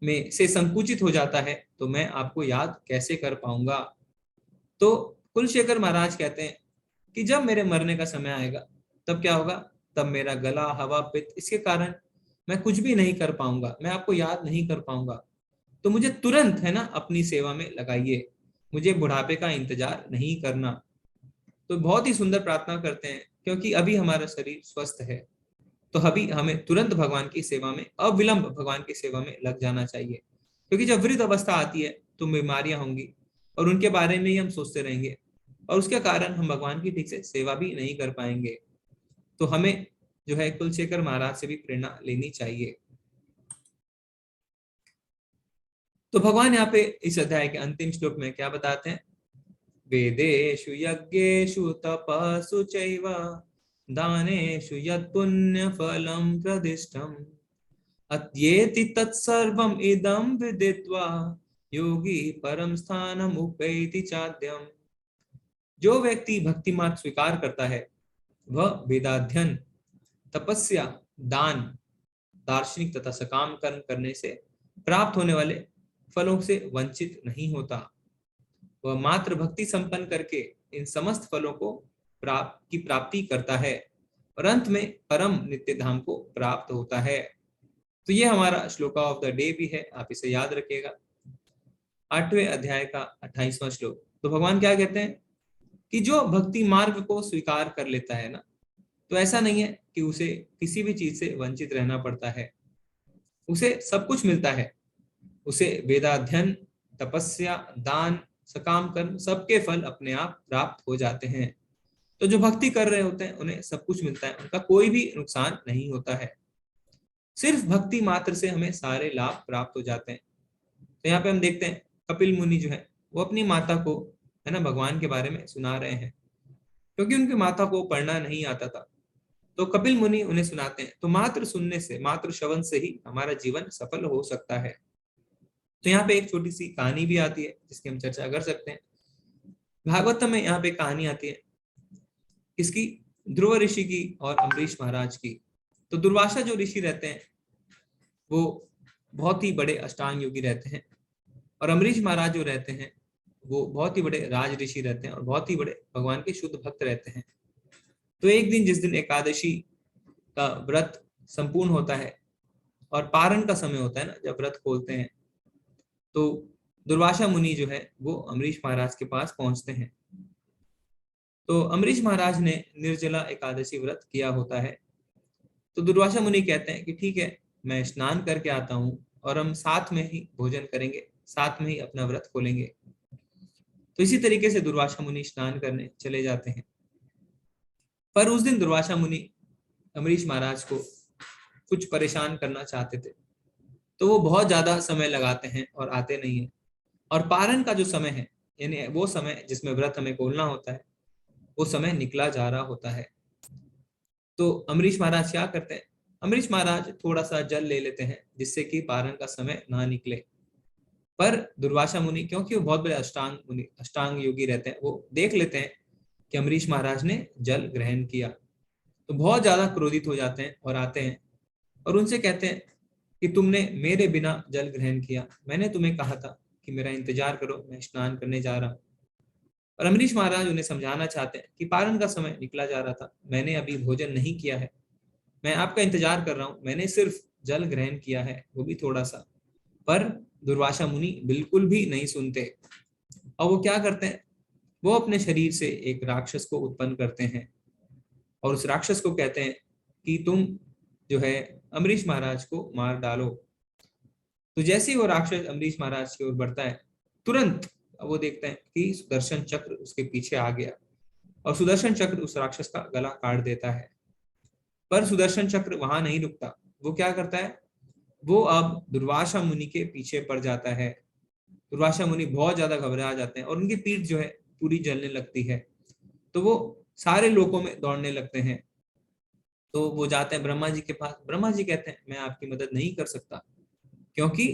में से संकुचित हो जाता है तो मैं आपको याद कैसे कर पाऊंगा। तो कुलशेखर महाराज कहते हैं कि जब मेरे मरने का समय आएगा तब क्या होगा, तब मेरा गला, हवा, पित्त इसके कारण मैं कुछ भी नहीं कर पाऊंगा, मैं आपको याद नहीं कर पाऊंगा। तो मुझे तुरंत है ना अपनी सेवा में लगाइए, मुझे बुढ़ापे का इंतजार नहीं करना। तो बहुत ही सुंदर प्रार्थना करते हैं, क्योंकि अभी हमारा शरीर स्वस्थ है तो अभी हमें तुरंत भगवान की सेवा में, अविलंब भगवान की सेवा में लग जाना चाहिए। क्योंकि जब वृद्ध अवस्था आती है तो बीमारियां होंगी और उनके बारे में ही हम सोचते रहेंगे, और उसके कारण हम भगवान की ठीक से सेवा भी नहीं कर पाएंगे। तो हमें जो है कुलशेखर महाराज से भी प्रेरणा लेनी चाहिए। तो भगवान यहाँ पे इस अध्याय के अंतिम श्लोक में क्या बताते हैं, वेदेषु यज्ञेषु तपस्सु चैव दानेषु यत् पुण्य फलम प्रदिष्टम अत्येति तत्सर्वम इदं विदित्वा योगी परम स्थानम उपैति चाद्यम। जो व्यक्ति भक्ति मार्ग स्वीकार करता है वह वेदाध्ययन, तपस्या, दान, दार्शनिक तथा सकाम कर्म करने से प्राप्त होने वाले फलों से वंचित नहीं होता। वह मात्र भक्ति संपन्न करके इन समस्त फलों को प्राप्ति करता है और अंत में परम नित्य धाम को प्राप्त होता है। तो ये हमारा श्लोका ऑफ द डे भी है, आप इसे याद रखिएगा। 8वें अध्याय का 28वां श्लोक। तो भगवान क्या कहते हैं कि जो भक्ति मार्ग को स्वीकार कर लेता है ना, तो ऐसा नहीं है कि उसे किसी भी चीज से वंचित रहना पड़ता है, उसे सब कुछ मिलता है। उसे वेदाध्ययन, तपस्या, दान, सकाम कर्म सबके फल अपने आप प्राप्त हो जाते हैं। तो जो भक्ति कर रहे होते हैं उन्हें सब कुछ मिलता है, उनका कोई भी नुकसान नहीं होता है। सिर्फ भक्ति मात्र से हमें सारे लाभ प्राप्त हो जाते हैं। तो यहाँ पे हम देखते हैं कपिल मुनि जो है वो अपनी माता को है ना भगवान के बारे में सुना रहे हैं, क्योंकि उनकी माता को पढ़ना नहीं आता था। तो कपिल मुनि उन्हें सुनाते हैं। तो मात्र सुनने से, मात्र श्रवण से ही हमारा जीवन सफल हो सकता है। तो यहाँ पे एक छोटी सी कहानी भी आती है जिसकी हम चर्चा कर सकते हैं। भागवतम में यहाँ पे कहानी आती है किसकी? ध्रुव ऋषि की और अम्बरीश महाराज की। तो दुर्वासा जो ऋषि रहते हैं वो बहुत ही बड़े अष्टांग योगी रहते हैं, और अम्बरीश महाराज जो रहते हैं वो बहुत ही बड़े राज ऋषि रहते हैं और बहुत ही बड़े भगवान के शुद्ध भक्त रहते हैं। तो एक दिन, जिस दिन एकादशी का व्रत संपूर्ण होता है और पारण का समय होता है ना, जब व्रत खोलते हैं, तो दुर्वासा मुनि जो है वो अम्बरीश महाराज के पास पहुंचते हैं। तो अम्बरीश महाराज ने निर्जला एकादशी व्रत किया होता है। तो दुर्वासा मुनि कहते हैं कि ठीक है, मैं स्नान करके आता हूँ और हम साथ में ही भोजन करेंगे, साथ में ही अपना व्रत खोलेंगे। तो इसी तरीके से दुर्वासा मुनि स्नान करने चले जाते हैं। पर उस दिन दुर्वासा मुनि अम्बरीश महाराज को कुछ परेशान करना चाहते थे, तो वो बहुत ज्यादा समय लगाते हैं और आते नहीं है। और पारण का जो समय है, यानी वो समय जिसमें व्रत हमें खोलना होता है, वो समय निकला जा रहा होता है। तो अम्बरीश महाराज क्या करते हैं? अम्बरीश महाराज थोड़ा सा जल ले लेते हैं जिससे कि पारण का समय ना निकले। पर दुर्वासा मुनि, क्योंकि वो बहुत बड़े अष्टांग योगी रहते हैं, वो देख लेते हैं कि अम्बरीश महाराज ने जल ग्रहण किया, तो बहुत ज्यादा क्रोधित हो जाते हैं और आते हैं और उनसे कहते हैं कि तुमने मेरे बिना जल ग्रहण किया, मैंने तुम्हें कहा था कि मेरा इंतजार करो, मैं स्नान करने जा रहा हूँ। और अम्बरीश महाराज उन्हें समझाना चाहते हैं कि पारण का समय निकला जा रहा था, मैंने अभी भोजन नहीं किया है, मैं आपका इंतजार कर रहा हूँ, मैंने सिर्फ जल ग्रहण किया है, वो भी थोड़ा सा। पर दुर्वासा मुनि बिल्कुल भी नहीं सुनते और वो क्या करते हैं? वो अपने शरीर से एक राक्षस को उत्पन्न करते हैं और उस राक्षस को कहते हैं कि तुम जो है अम्बरीश महाराज को मार डालो। तो जैसे ही वो राक्षस अम्बरीश महाराज की ओर बढ़ता है, तुरंत वो देखते हैं कि सुदर्शन चक्र उसके पीछे आ गया और सुदर्शन चक्र उस राक्षस का गला काट देता है। पर सुदर्शन चक्र वहां नहीं रुकता, वो क्या करता है? वो अब दुर्वासा मुनि के पीछे पड़ जाता है। दुर्वासा मुनि बहुत ज्यादा घबरा जाते हैं और उनकी पीठ जो है पूरी जलने लगती है। तो वो सारे लोकों में दौड़ने लगते हैं। तो वो जाते हैं ब्रह्मा जी के पास। ब्रह्मा जी कहते हैं मैं आपकी मदद नहीं कर सकता क्योंकि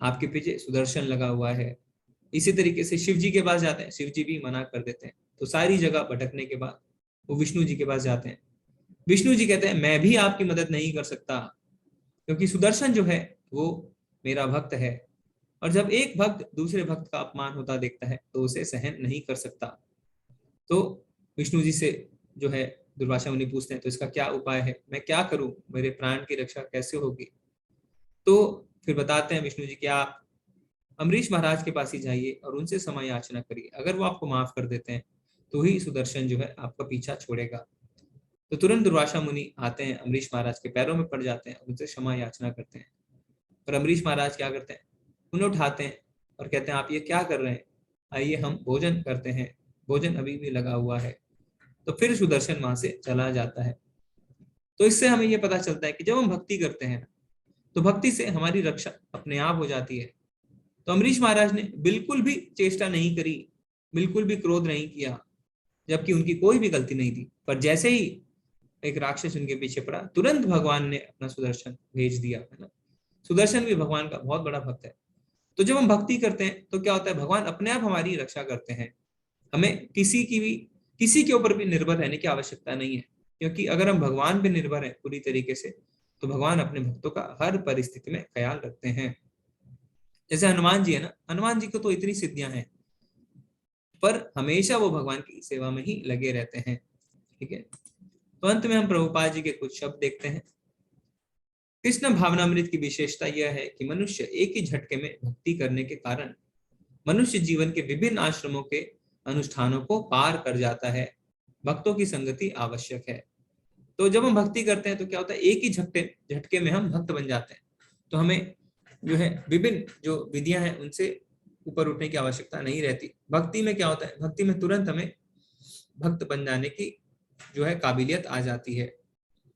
आपके पीछे सुदर्शन लगा हुआ है। इसी तरीके से शिव जी के पास जाते हैं, शिव जी भी मना कर देते हैं। तो सारी जगह भटकने के बाद वो विष्णु जी के पास जाते हैं। विष्णु जी कहते हैं मैं भी आपकी मदद नहीं कर सकता क्योंकि सुदर्शन जो है वो मेरा भक्त है, और जब एक भक्त दूसरे भक्त का अपमान होता देखता है तो उसे सहन नहीं कर सकता। तो विष्णु जी से जो है दुर्वासा मुनि पूछते हैं तो इसका क्या उपाय है, मैं क्या करूं, मेरे प्राण की रक्षा कैसे होगी? तो फिर बताते हैं विष्णु जी कि आप अम्बरीश महाराज के पास ही जाइए और उनसे क्षमा याचना करिए, अगर वो आपको माफ कर देते हैं तो ही सुदर्शन जो है आपका पीछा छोड़ेगा। तो तुरंत दुर्वासा मुनि आते हैं, अम्बरीश महाराज के पैरों में पड़ जाते हैं, उनसे क्षमा याचना करते हैं। और अम्बरीश महाराज क्या करते हैं? उन्हें उठाते हैं और कहते हैं आप ये क्या कर रहे हैं, आइए हम भोजन करते हैं, भोजन अभी भी लगा हुआ है। तो फिर सुदर्शन वहां से चला जाता है। तो इससे हमें ये पता चलता है कि जब हम भक्ति करते हैं तो भक्ति से हमारी रक्षा अपने आप हो जाती है। तो अम्बरीश महाराज ने बिल्कुल भी चेष्टा नहीं करी, बिल्कुल भी क्रोध नहीं किया, जबकि उनकी कोई भी गलती नहीं थी। पर जैसे ही एक राक्षस उनके पीछे पड़ा, तुरंत भगवान ने अपना सुदर्शन भेज दिया, है ना। सुदर्शन भी भगवान का बहुत बड़ा भक्त है। तो जब हम भक्ति करते हैं तो क्या होता है? भगवान अपने आप हमारी रक्षा करते हैं। हमें किसी के ऊपर भी निर्भर रहने की आवश्यकता नहीं है, क्योंकि अगर हम भगवान पे निर्भर हैं पूरी तरीके से तो भगवान अपने भक्तों का हर परिस्थिति में ख्याल रखते हैं। जैसे हनुमान जी है ना, हनुमान जी को तो इतनी सिद्धियां हैं पर हमेशा वो भगवान की सेवा में ही लगे रहते हैं। ठीक है, तो अंत में हम प्रभुपाद जी के कुछ शब्द देखते हैं। कृष्ण भावनामृत की विशेषता यह है कि मनुष्य एक ही झटके में भक्ति करने के कारण मनुष्य जीवन के विभिन्न आश्रमों के अनुष्ठानों को पार कर जाता है। भक्तों की संगति आवश्यक है। तो जब हम भक्ति करते हैं तो क्या होता है? एक ही झटके में हम भक्त बन जाते हैं। तो हमें जो है विभिन्न जो विधियां हैं उनसे ऊपर उठने की आवश्यकता नहीं रहती। भक्ति में क्या होता है? भक्ति में तुरंत हमें भक्त बन जाने की जो है काबिलियत आ जाती है।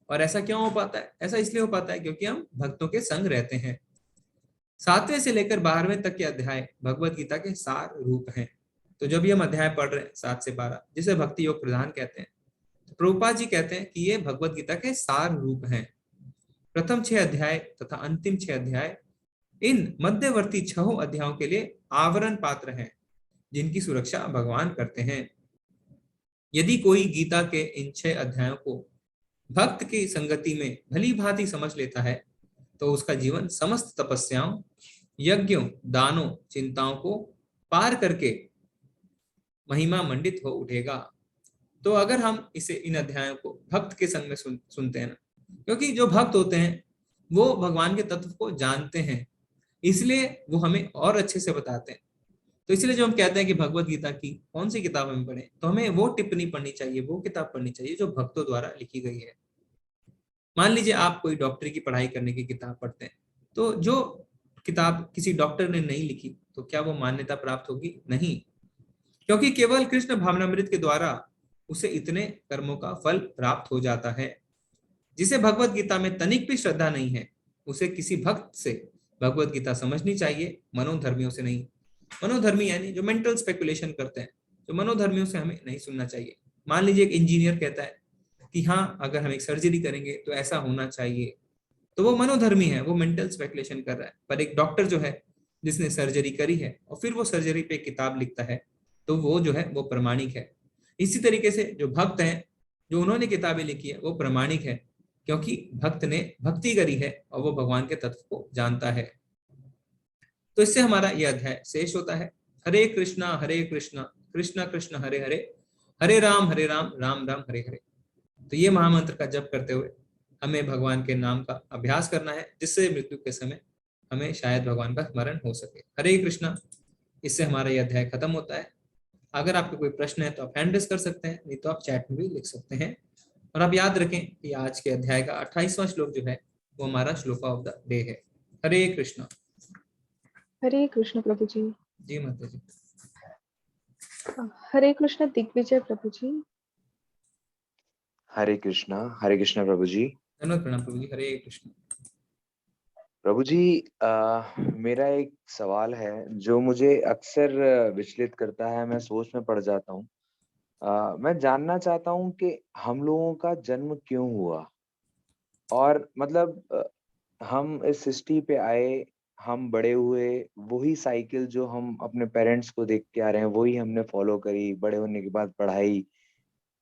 और ऐसा क्यों हो पाता है? ऐसा इसलिए हो पाता है क्योंकि हम भक्तों के संग रहते हैं। 7वें से लेकर 12वें तक के अध्याय भगवत गीता के सार रूप हैं। तो जब भी हम अध्याय पढ़ रहे हैं 7 से 12, जिसे भक्ति योग प्रधान कहते हैं, प्रभुपाद जी कहते हैं कि ये भगवत गीता के सार रूप हैं। प्रथम 6 अध्याय तथा अंतिम 6 अध्याय इन मध्यवर्ती 6 अध्यायों के लिए आवरण पात्र हैं, जिनकी सुरक्षा भगवान करते हैं। यदि कोई गीता के इन 6 अध्यायों को भक्त की संगति में भली भांति समझ लेता है तो उसका जीवन समस्त तपस्याओं, यज्ञों, दानों, चिंताओं को पार करके महिमा मंडित हो उठेगा। तो अगर हम इसे इन अध्यायों को भक्त के संग में सुनते हैं ना, क्योंकि जो भक्त होते हैं वो भगवान के तत्व को जानते हैं, इसलिए वो हमें और अच्छे से बताते हैं। तो इसलिए जो हम कहते हैं कि भगवत गीता की कौन सी किताब हम पढ़ें, तो हमें वो टिप्पणी पढ़नी चाहिए, वो किताब पढ़नी चाहिए जो भक्तों द्वारा लिखी गई है। मान लीजिए आप कोई डॉक्टरी की पढ़ाई करने की किताब पढ़ते हैं, तो जो किताब किसी डॉक्टर ने नहीं लिखी तो क्या वो मान्यता प्राप्त होगी? नहीं, क्योंकि केवल कृष्ण भावनामृत के द्वारा उसे इतने कर्मों का फल प्राप्त हो जाता है। जिसे भगवत गीता में तनिक भी श्रद्धा नहीं है, उसे किसी भक्त से भगवत गीता समझनी चाहिए, मनोधर्मियों से नहीं। मनोधर्मी यानी जो मेंटल स्पेकुलेशन करते हैं, जो मनोधर्मियों से हमें नहीं सुनना चाहिए। मान लीजिए एक इंजीनियर कहता है कि हाँ, अगर हम एक सर्जरी करेंगे तो ऐसा होना चाहिए, तो वो मनोधर्मी है, वो मेंटल स्पेकुलेशन कर रहा है। पर एक डॉक्टर जो है, जिसने सर्जरी करी है और फिर वो सर्जरी पे किताब लिखता है, तो वो जो है वो प्रमाणिक है। इसी तरीके से जो भक्त हैं, जो उन्होंने किताबें लिखी है, वो प्रमाणिक है, क्योंकि भक्त ने भक्ति करी है और वो भगवान के तत्व को जानता है। तो इससे हमारा यह अध्याय शेष होता है। हरे कृष्णा कृष्ण कृष्ण हरे हरे, हरे राम राम राम हरे हरे। तो ये महामंत्र का जप करते हुए हमें भगवान के नाम का अभ्यास करना है, जिससे मृत्यु के समय हमें शायद भगवान का स्मरण हो सके। हरे कृष्णा। इससे हमारा यह अध्याय खत्म होता है। अगर आपके कोई प्रश्न है तो आप हैंड रेज कर सकते हैं, नहीं तो आप चैट में भी लिख सकते हैं। और आप याद रखें कि आज के अध्याय का 28वां श्लोक जो है वो हमारा श्लोका ऑफ द डे है। हरे कृष्णा। हरे कृष्ण प्रभु जी। जी माता जी। हरे कृष्ण दिग्विजय प्रभु जी। हरे कृष्णा प्रभु जी। धन्यवाद प्रणाम प्रभु जी। हरे कृष्ण प्रभु जी। मेरा एक सवाल है जो मुझे अक्सर विचलित करता है, मैं सोच में पड़ जाता हूँ। मैं जानना चाहता हूँ कि हम लोगों का जन्म क्यों हुआ, और मतलब हम इस सृष्टि पे आए, हम बड़े हुए, वही साइकिल जो हम अपने पेरेंट्स को देख के आ रहे हैं वही हमने फॉलो करी। बड़े होने के बाद पढ़ाई,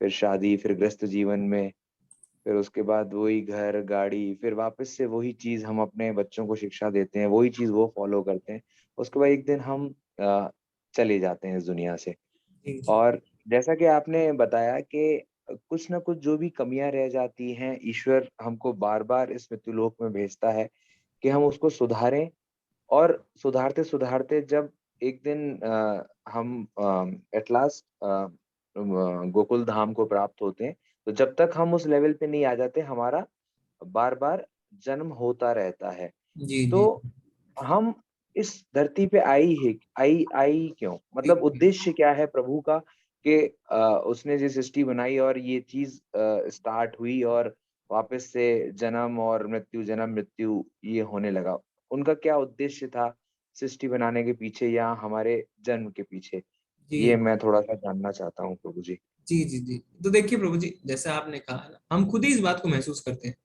फिर शादी, फिर गृहस्थ जीवन में, फिर उसके बाद वही घर गाड़ी, फिर वापस से वही चीज हम अपने बच्चों को शिक्षा देते हैं, वही चीज वो फॉलो करते हैं। उसके बाद एक दिन हम चले जाते हैं इस दुनिया से। और जैसा कि आपने बताया कि कुछ ना कुछ जो भी कमियां रह जाती हैं, ईश्वर हमको बार बार इस मृत्युलोक में भेजता है कि हम उसको सुधारें। और सुधारते सुधारते जब एक दिन हम एट लास्ट गोकुल धाम को प्राप्त होते हैं, तो जब तक हम उस लेवल पे नहीं आ जाते, हमारा बार बार जन्म होता रहता है। तो हम इस धरती पे आई क्यों, मतलब उद्देश्य क्या है प्रभु का कि उसने जो सृष्टि बनाई और ये चीज स्टार्ट हुई और वापस से जन्म और मृत्यु, जन्म मृत्यु ये होने लगा। उनका क्या उद्देश्य था सृष्टि बनाने के पीछे या हमारे जन्म के पीछे, ये मैं थोड़ा सा जानना चाहता हूँ प्रभु जी। जी। तो देखिए प्रभु जी, जैसे आपने कहा ना, हम खुद ही इस बात को महसूस करते हैं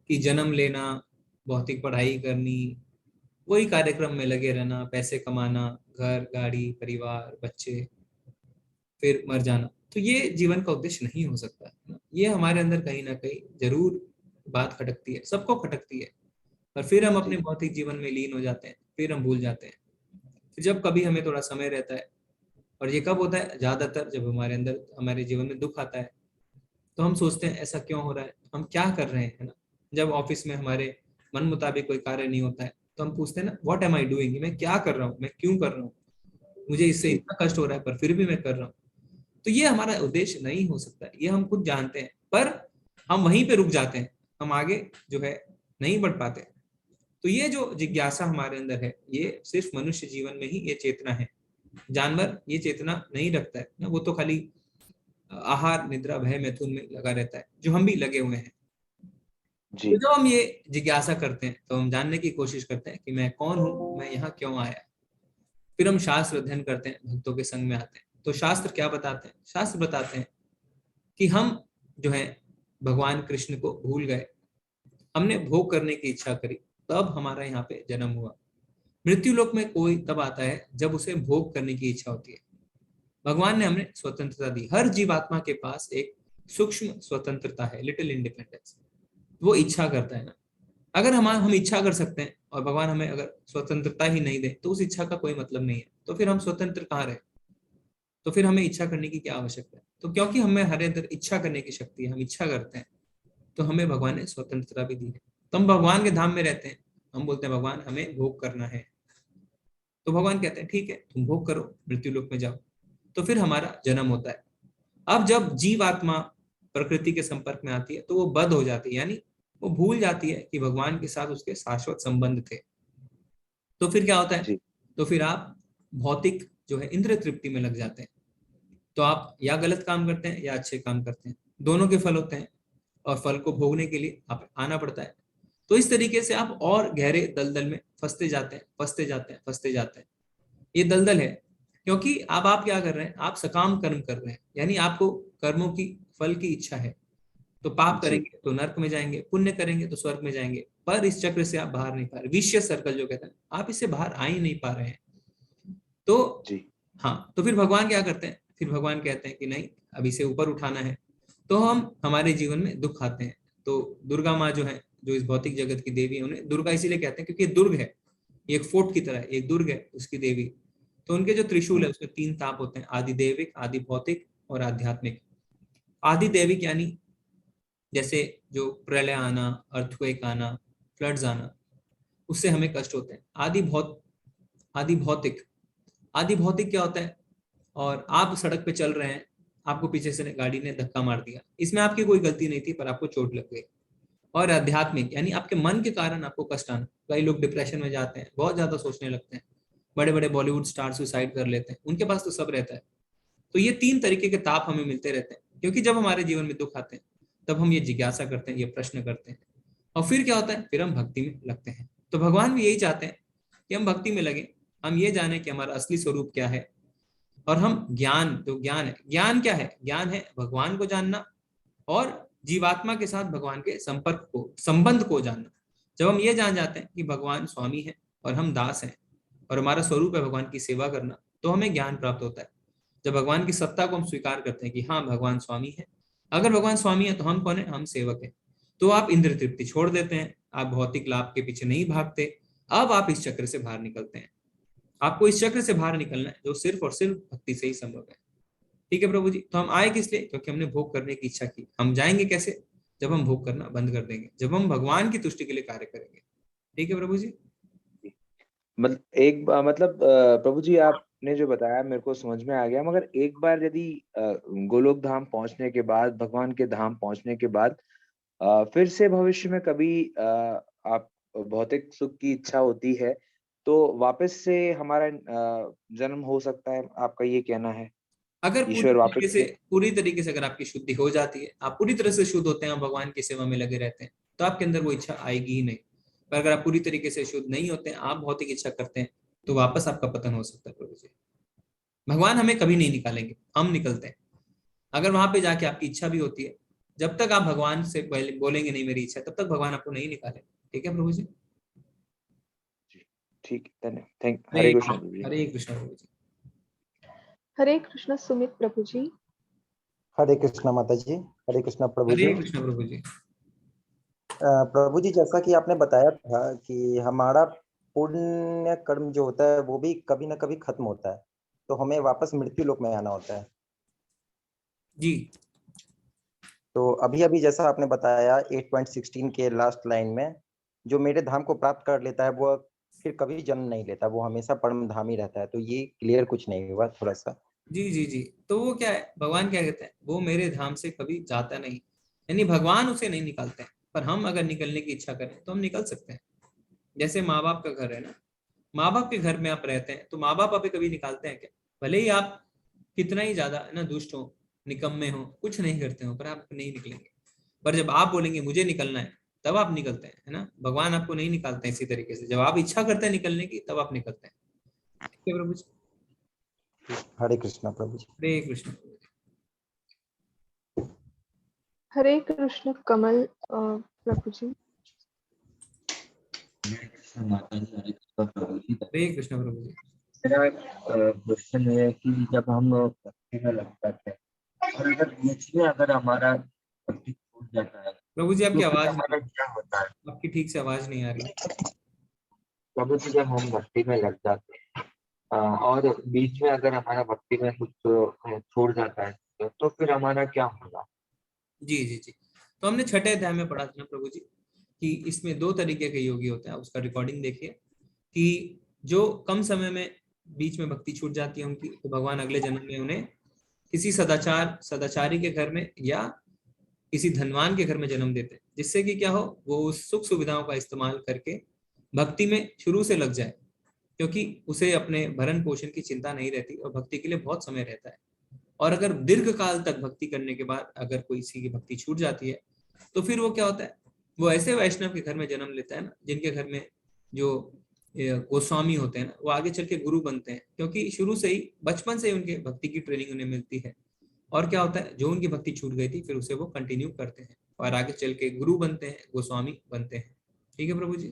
कि जन्म लेना, भौतिक पढ़ाई करनी, वही कार्यक्रम में लगे रहना, पैसे कमाना, घर गाड़ी परिवार बच्चे, फिर मर जाना, तो ये जीवन का उद्देश्य नहीं हो सकता है। ये हमारे अंदर कहीं ना कहीं जरूर बात खटकती है, सबको खटकती है। और फिर हम अपने भौतिक जीवन में लीन हो जाते हैं, फिर हम भूल जाते हैं। फिर जब कभी हमें थोड़ा समय रहता है, और ये कब होता है, ज्यादातर जब हमारे अंदर हमारे जीवन में दुख आता है, तो हम सोचते हैं ऐसा क्यों हो रहा है, हम क्या कर रहे हैं, है ना। जब ऑफिस में हमारे मन मुताबिक कोई कार्य नहीं होता है, तो हम पूछते हैं ना, व्हाट एम आई डूइंग, मैं क्या कर रहा हूँ, मैं क्यों कर रहा हूँ, मुझे इससे इतना कष्ट हो रहा है पर फिर भी मैं कर रहा हूँ। तो ये हमारा उद्देश्य नहीं हो सकता, ये हम खुद जानते हैं, पर हम वहीं पे रुक जाते हैं, हम आगे जो है नहीं बढ़ पाते। तो ये जो जिज्ञासा हमारे अंदर है, ये सिर्फ मनुष्य जीवन में ही ये चेतना है। जानवर ये चेतना नहीं रखता है ना, वो तो खाली आहार निद्रा भय मैथुन में लगा रहता है, जो हम भी लगे हुए हैं। तो जब हम ये जिज्ञासा करते हैं तो हम जानने की कोशिश करते हैं कि मैं कौन हूँ, मैं यहाँ क्यों आया। फिर हम शास्त्र अध्ययन करते हैं, भक्तों के संग में आते हैं। तो शास्त्र क्या बताते हैं, शास्त्र बताते हैं कि हम जो है भगवान कृष्ण को भूल गए, हमने भोग करने की इच्छा करी, तब हमारा यहाँ पे जन्म हुआ। मृत्यु लोक में कोई तब आता है जब उसे भोग करने की इच्छा होती है। भगवान ने हमें स्वतंत्रता दी। हर जीवात्मा के पास एक सूक्ष्म स्वतंत्रता है, लिटिल इंडिपेंडेंस। वो इच्छा करता है ना। अगर हम इच्छा कर सकते हैं और भगवान हमें अगर स्वतंत्रता ही नहीं दे तो उस इच्छा का कोई मतलब नहीं है। तो फिर हम स्वतंत्र कहाँ रहे? तो फिर हमें इच्छा करने की क्या आवश्यकता है? तो क्योंकि हमें हर अंदर इच्छा करने की शक्ति है, हम इच्छा करते हैं, तो हमें भगवान ने स्वतंत्रता भी दी है। तो हम भगवान के धाम में रहते हैं, हम बोलते हैं भगवान हमें भोग करना है, तो भगवान कहते हैं ठीक है तुम भोग करो, मृत्यु लोक में जाओ। तो फिर हमारा जन्म होता है। अब जब जीवात्मा प्रकृति के संपर्क में आती है तो वो बद्ध हो जाती है, यानी वो भूल जाती है कि भगवान के साथ उसके शाश्वत संबंध थे। तो फिर क्या होता है? तो फिर आप भौतिक जो है इंद्रिय तृप्ति में लग जाते हैं। तो आप या गलत काम करते हैं या अच्छे काम करते हैं, दोनों के फल होते हैं, और फल को भोगने के लिए आप आना पड़ता है। तो इस तरीके से आप और गहरे दलदल में फंसते जाते हैं, फंसते जाते हैं, फंसते जाते हैं। ये दलदल है क्योंकि अब आप क्या कर रहे हैं? आप सकाम कर्म कर रहे हैं, यानी आपको कर्मों की फल की इच्छा है। तो पाप करेंगे तो नरक में जाएंगे, पुण्य करेंगे तो स्वर्ग में जाएंगे, पर इस चक्र से आप बाहर नहीं पा रहे। विशियस सर्कल जो कहते हैं, आप इससे बाहर आ ही नहीं पा रहे हैं। तो हाँ, तो फिर भगवान क्या करते हैं? फिर भगवान कहते हैं कि नहीं, अब इसे ऊपर उठाना है। तो हम हमारे जीवन में दुख आते हैं। तो दुर्गा माँ जो है, जो इस भौतिक जगत की देवी है, उन्हें दुर्गा इसीलिए कहते हैं क्योंकि ये दुर्ग है, एक फोर्ट की तरह एक दुर्ग है उसकी देवी। तो उनके जो त्रिशूल है उसमें 3 ताप होते हैं, आदि दैविक, आदि भौतिक और आध्यात्मिक। आदि दैविक यानी जैसे जो प्रलय आना, अर्थक्वेक आना, फ्लड्स आना, उससे हमें कष्ट होते हैं। आदि भौतिक क्या होता है? और आप सड़क पे चल रहे हैं, आपको पीछे से गाड़ी ने धक्का मार दिया, इसमें आपकी कोई गलती नहीं थी पर आपको चोट लग गई। और आध्यात्मिक यानी आपके मन के कारण आपको कष्ट आना। कई लोग डिप्रेशन में जाते हैं, बहुत ज्यादा सोचने लगते हैं। बड़े बड़े बॉलीवुड स्टार सुसाइड कर लेते हैं, उनके पास तो सब रहता है। तो ये 3 तरीके के ताप हमें मिलते रहते हैं, क्योंकि जब हमारे जीवन में दुख आते हैं तब हम ये जिज्ञासा करते हैं, ये प्रश्न करते हैं, और फिर क्या होता है? फिर हम भक्ति में लगते हैं। तो भगवान भी यही चाहते हैं कि हम भक्ति में लगे, हम ये जाने कि हमारा असली स्वरूप क्या है, और हम ज्ञान, जो ज्ञान है, ज्ञान क्या है? ज्ञान है भगवान को जानना और जीवात्मा के साथ भगवान के संपर्क को, संबंध को जानना। जब हम ये जान जाते हैं कि भगवान स्वामी है और हम दास हैं और हमारा स्वरूप है भगवान की सेवा करना, तो हमें ज्ञान प्राप्त होता है। जब भगवान की सत्ता को हम स्वीकार करते हैं कि हाँ भगवान स्वामी है, अगर भगवान स्वामी है तो हम कौन है? हम सेवक हैं। तो आप इंद्र तृप्ति छोड़ देते हैं, आप भौतिक लाभ के पीछे नहीं भागते, अब आप इस चक्र से बाहर निकलते हैं। आपको इस चक्र से बाहर निकलना है जो सिर्फ और सिर्फ भक्ति से ही संभव है। ठीक है प्रभु जी। तो हम आए किस लिए? क्योंकि हमने भोग करने की इच्छा की। हम जाएंगे कैसे? जब हम भोग करना बंद कर देंगे, जब हम भगवान की तुष्टि के लिए कार्य करेंगे। ठीक है प्रभु जी। मतलब प्रभु जी आपने जो बताया मेरे को समझ में आ गया, मगर एक बार यदि गोलोक धाम पहुंचने के बाद, भगवान के धाम पहुंचने के बाद फिर से भविष्य में कभी आप भौतिक सुख की इच्छा होती है तो वापस से हमारा जन्म हो सकता है, आपका ये कहना है? अगर पूरी तरीके से अगर आपकी शुद्धि हो जाती है, आप पूरी तरह से शुद्ध होते हैं, आप भगवान की सेवा में लगे रहते हैं, तो आपके अंदर वो इच्छा आएगी ही नहीं। पर अगर आप पूरी तरीके से शुद्ध नहीं होते हैं, आप भौतिक इच्छा करते हैं, तो वापस आपका पतन हो सकता है प्रभु जी। भगवान हमें कभी नहीं निकालेंगे, हम निकलते हैं। अगर वहां पे जाके आपकी इच्छा भी होती है, जब तक आप भगवान से बोलेंगे नहीं मेरी इच्छा, तब तक भगवान आपको नहीं निकालेंगे। ठीक है प्रभु जी। ठीक, धन्यवाद। हरे कृष्ण प्रभु जी। हरे कृष्ण प्रभु जी। हरे कृष्ण सुमित प्रभु जी। हरे कृष्णा माता जी। हरे कृष्णा प्रभु जी। हरे कृष्ण प्रभु जी। प्रभु जी, जैसा कि आपने बताया था कि हमारा पुण्य कर्म जो होता है वो भी कभी ना कभी खत्म होता है, तो हमें वापस मृत्यु लोक में आना होता है जी। तो अभी अभी जैसा आपने बताया 8.16 के लास्ट लाइन में, जो मेरे धाम को प्राप्त कर लेता है वो फिर कभी जन्म नहीं लेता, वो हमेशा परम धाम ही रहता है। तो ये क्लियर कुछ नहीं हुआ थोड़ा सा? जी जी जी। तो वो क्या है, भगवान क्या कहते हैं? वो मेरे धाम से कभी जाता नहीं, यानी भगवान उसे नहीं निकालते हैं, पर हम अगर निकलने की इच्छा करें तो हम निकल सकते हैं। जैसे माँ बाप का घर है ना, माँ बाप के घर में आप रहते हैं तो माँ बाप आप कभी निकालते हैं क्या? भले ही आप कितना ही ज्यादा है ना दुष्ट हो, निकम्मे हो, कुछ नहीं करते हो, पर आप नहीं निकलेंगे। पर जब आप बोलेंगे मुझे निकलना है, तब आप निकलते हैं, है ना। भगवान आपको नहीं निकालते हैं इसी तरीके से, जब आप इच्छा करते हैं निकलने की तब आप निकलते हैं। ठीक है प्रभु जी। हरे कृष्णा प्रभु जी। हरे कृष्ण। हरे कृष्ण कमल प्रभु जी। माता जी, हरे कृष्ण प्रभु जी। हरे कृष्ण प्रभु जी। मेरा क्वेश्चन ये है कि जब हम भक्ति में लग जाते हैं और अगर बीच में अगर हमारा भक्ति छूट जाता है प्रभु जी आपकी तो फिर आवाज हमारा नहीं, क्या होता है? आपकी ठीक से आवाज नहीं आ रही। प्रभु जी, जब हम भक्ति में लग जाते हैं और बीच में अगर हमारा भक्ति में कुछ छूट जाता है तो फिर हमारा क्या होगा? जी जी जी। तो हमने छठे अध्याय में पढ़ा था ना प्रभु जी कि इसमें दो तरीके के योगी होते हैं। उसका रिकॉर्डिंग देखिए कि जो कम समय में बीच में भक्ति छूट जाती है उनकी, तो भगवान अगले जन्म में उन्हें किसी सदाचारी के घर में या किसी धनवान के घर में जन्म देते हैं, जिससे कि क्या हो, वो उस सुख सुविधाओं का इस्तेमाल करके भक्ति में शुरू से लग जाए, क्योंकि उसे अपने भरण पोषण की चिंता नहीं रहती और भक्ति के लिए बहुत समय रहता है। और अगर दीर्घ काल तक भक्ति करने के बाद अगर कोई किसी की भक्ति छूट जाती है तो फिर वो क्या होता है, वो ऐसे वैष्णव के घर में जन्म लेता है ना, जिनके घर में जो गोस्वामी होते हैं ना, वो आगे चल के गुरु बनते हैं, क्योंकि शुरू से ही बचपन से ही उनके भक्ति की ट्रेनिंग उन्हें मिलती है। और क्या होता है, जो उनकी भक्ति छूट गई थी फिर उसे वो कंटिन्यू करते हैं और आगे चल के गुरु बनते हैं, गोस्वामी बनते हैं। ठीक है प्रभु जी।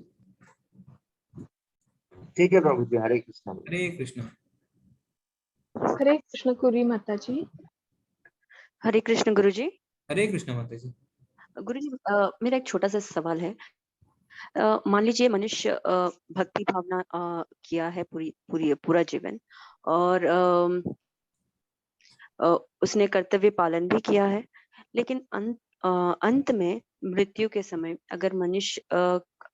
ठीक है प्रभु जी, हरे कृष्ण। हरे कृष्ण। हरे कृष्ण कुरी माता जी। हरे कृष्ण गुरु जी। हरे कृष्ण माता जी। गुरु जी, मेरा एक छोटा सा सवाल है। मान लीजिए मनुष्य भक्ति भावना किया है पूरा जीवन, और उसने कर्तव्य पालन भी किया है, लेकिन अंत में मृत्यु के समय अगर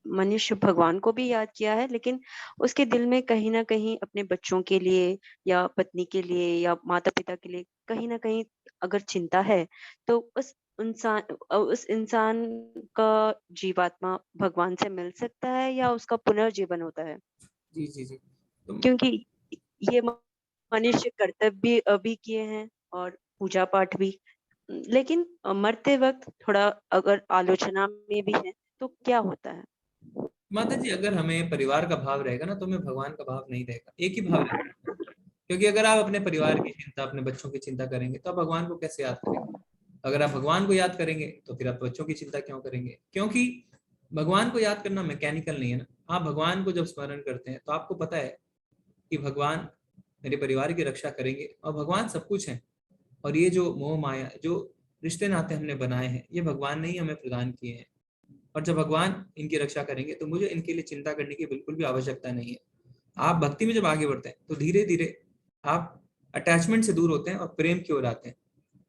मनुष्य भगवान को भी याद किया है, लेकिन उसके दिल में कहीं ना कहीं अपने बच्चों के लिए या पत्नी के लिए या माता पिता के लिए कहीं ना कहीं अगर चिंता है, तो उस इंसान का जीवात्मा भगवान से मिल सकता है या उसका पुनर्जीवन होता है? जी जी जी। क्योंकि ये मनुष्य कर्तव्य भी किए हैं और पूजा पाठ भी, लेकिन मरते वक्त थोड़ा अगर आलोचना में भी है तो क्या होता है? माता जी, अगर हमें परिवार का भाव रहेगा ना तो हमें भगवान का भाव नहीं रहेगा, एक ही भाव रहेगा। क्योंकि अगर आप अपने परिवार की चिंता, अपने बच्चों की चिंता करेंगे तो आप भगवान को कैसे याद करेंगे? अगर आप भगवान को याद करेंगे तो फिर आप बच्चों की चिंता क्यों करेंगे? क्योंकि भगवान को याद करना मैकेनिकल नहीं है ना। आप भगवान को जब स्मरण करते हैं तो आपको पता है कि भगवान मेरे परिवार की रक्षा करेंगे, और भगवान सब कुछ है। और ये जो मोह माया, जो रिश्ते नाते हमने बनाए हैं, ये भगवान ने ही हमें प्रदान किए हैं। और जब भगवान इनकी रक्षा करेंगे तो मुझे इनके लिए चिंता करने की बिल्कुल भी आवश्यकता नहीं है। आप भक्ति में जब आगे बढ़ते हैं तो धीरे धीरे आप अटैचमेंट से दूर होते हैं और प्रेम की ओर आते हैं।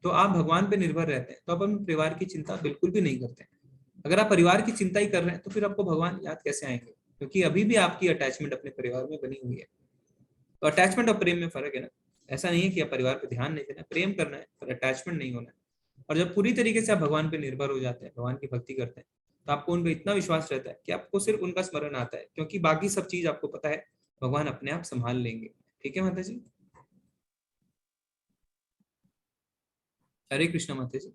तो आप भगवान पे निर्भर रहते हैं, तो आप अपने परिवार की चिंता बिल्कुल भी नहीं करते। अगर आप परिवार की चिंता ही कर रहे हैं तो फिर आपको भगवान याद कैसे आएंगे? क्योंकि अभी भी आपकी अटैचमेंट अपने परिवार में बनी हुई है। तो अटैचमेंट और प्रेम में फर्क है ना। ऐसा नहीं है कि आप परिवार पे ध्यान नहीं देना, प्रेम करना है पर अटैचमेंट नहीं होना है। और जब पूरी तरीके से आप भगवान पे निर्भर हो जाते हैं, भगवान की भक्ति करते हैं, तो आपको उन पर इतना विश्वास रहता है कि आपको सिर्फ उनका स्मरण आता है, क्योंकि बाकी सब चीज आपको पता है भगवान अपने आप संभाल लेंगे। ठीक है माता जी। हरे कृष्ण माता जी।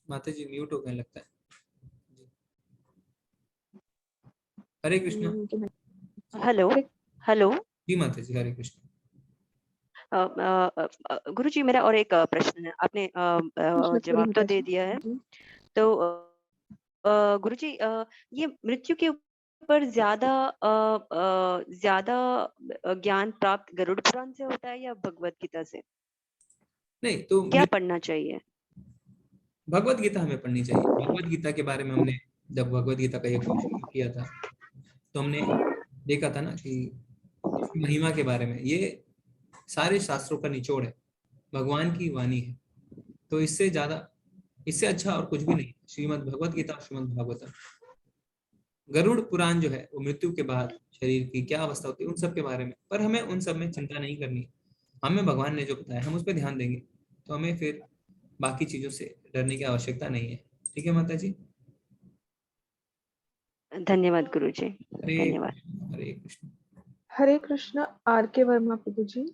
माता जी म्यूट हो गए लगता है। हरे कृष्ण। Hello hello. जी माता जी, हरे कृष्ण। गुरु जी, मेरा और एक प्रश्न है, आपने जवाब तो दे दिया है। तो गुरु जी, ये मृत्यु के ऊपर ज्यादा ज्यादा ज्ञान प्राप्त गरुड़ पुराण से होता है या भगवत गीता से? नहीं तो क्या पढ़ना चाहिए? भगवत गीता हमें पढ़नी चाहिए। भगवत गीता के बारे में हमने जब भगवत गीता का ये कोर्स शुरू किया था तो हमने देखा था ना कि इसकी महिमा के बारे में, ये सारे शास्त्रों का निचोड़ है, भगवान की वाणी है। तो इससे ज्यादा, इससे अच्छा और कुछ भी नहीं। श्रीमद् भगवत गीता और श्रीमद् भागवतम। गरुड़ पुराण जो है वो मृत्यु के बाद शरीर की क्या अवस्था होती है उन सब के बारे में, पर हमें उन सब में चिंता नहीं करनी। हमें भगवान ने जो बताया हम उस पर ध्यान देंगे तो हमें फिर बाकी चीजों से डरने की आवश्यकता नहीं है। ठीक है माता जी। धन्यवाद गुरु जी, हरे धन्यवाद। कृष्ण। हरे कृष्ण। हरे कृष्ण आर के वर्मा प्रभु जी।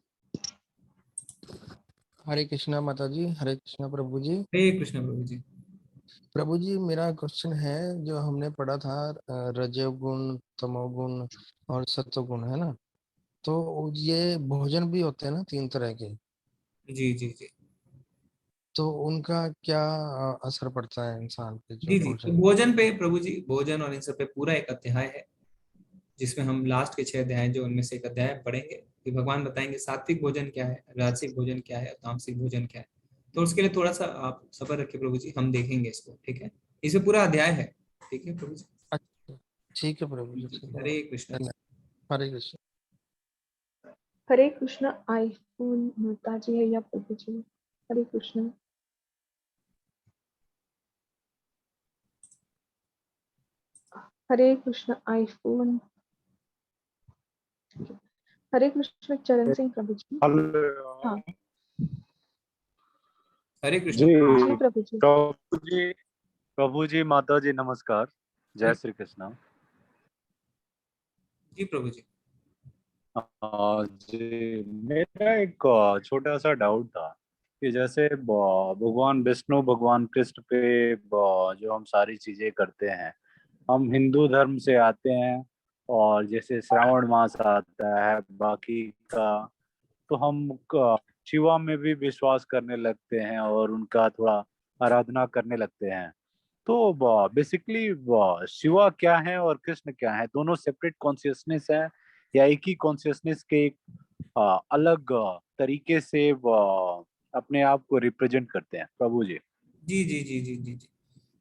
हरे कृष्णा माता जी, हरे कृष्णा प्रभु जी। हरे कृष्ण प्रभु जी। प्रभु जी, मेरा क्वेश्चन है, जो हमने पढ़ा था रजोगुण, तमोगुण और सत्वगुण, है ना? तो ये भोजन भी होते हैं ना 3 तरह के? जी जी जी। तो उनका क्या असर पड़ता है इंसान पे जो जी जी, तो भोजन? भोजन पे प्रभु जी, भोजन और इन सब पे पूरा एक अध्याय है, जिसमें हम लास्ट के 6 अध्याय जो उनमें से एक अध्याय पढ़ेंगे कि भगवान बताएंगे सात्विक भोजन क्या है, राजसिक भोजन क्या है, तामसिक भोजन क्या है। तो उसके लिए थोड़ा सा आप सब्र रखिए प्रभु जी, हम देखेंगे इसको, ठीक है। इसमें पूरा अध्याय है, ठीक है प्रभु जी। अच्छा, ठीक है प्रभु जी, ठीक है। हरे कृष्ण। धन्यवाद। हरे कृष्ण। हरे कृष्ण। आईफोन माता जी है या प्रभु जी? हरे कृष्ण। हरे कृष्ण। आईफोन। हरे कृष्ण चरण सिंह प्रभु जी। हाँ हरे कृष्ण। जी प्रभु जी। प्रभु जी माता जी नमस्कार। जय श्री कृष्ण। जी प्रभु जी। जी मेरा एक छोटा सा डाउट था कि जैसे भगवान विष्णु भगवान कृष्ण पे जो हम सारी चीजें करते हैं, हम हिंदू धर्म से आते हैं और जैसे श्रावण मास आता है बाकी का, तो हम शिवा में भी विश्वास करने लगते हैं और उनका थोड़ा आराधना करने लगते हैं। तो बेसिकली शिवा क्या है और कृष्ण क्या है? दोनों सेपरेट कॉन्शियसनेस है या एक ही कॉन्शियसनेस के एक अलग तरीके से अपने आप को रिप्रेजेंट करते हैं प्रभु जी? जी जी जी जी जी जी।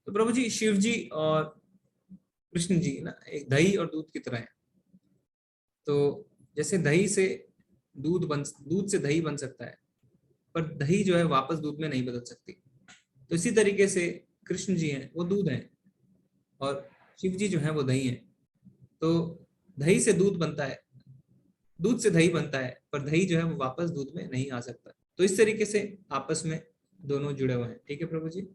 तो प्रभु जी, शिव जी और कृष्ण जी ना एक दही और दूध की तरह है। तो जैसे दही से दूध से दही बन सकता है, पर दही जो है वापस दूध में नहीं बदल सकती। तो इसी तरीके से कृष्ण जी हैं वो दूध हैं और शिव जी जो है वो दही हैं। तो दही से दूध बनता है, दूध से दही बनता है, पर दही जो है वो वापस दूध में नहीं आ सकता। तो इस तरीके से आपस में दोनों जुड़े हुए हैं, ठीक है प्रभु जी।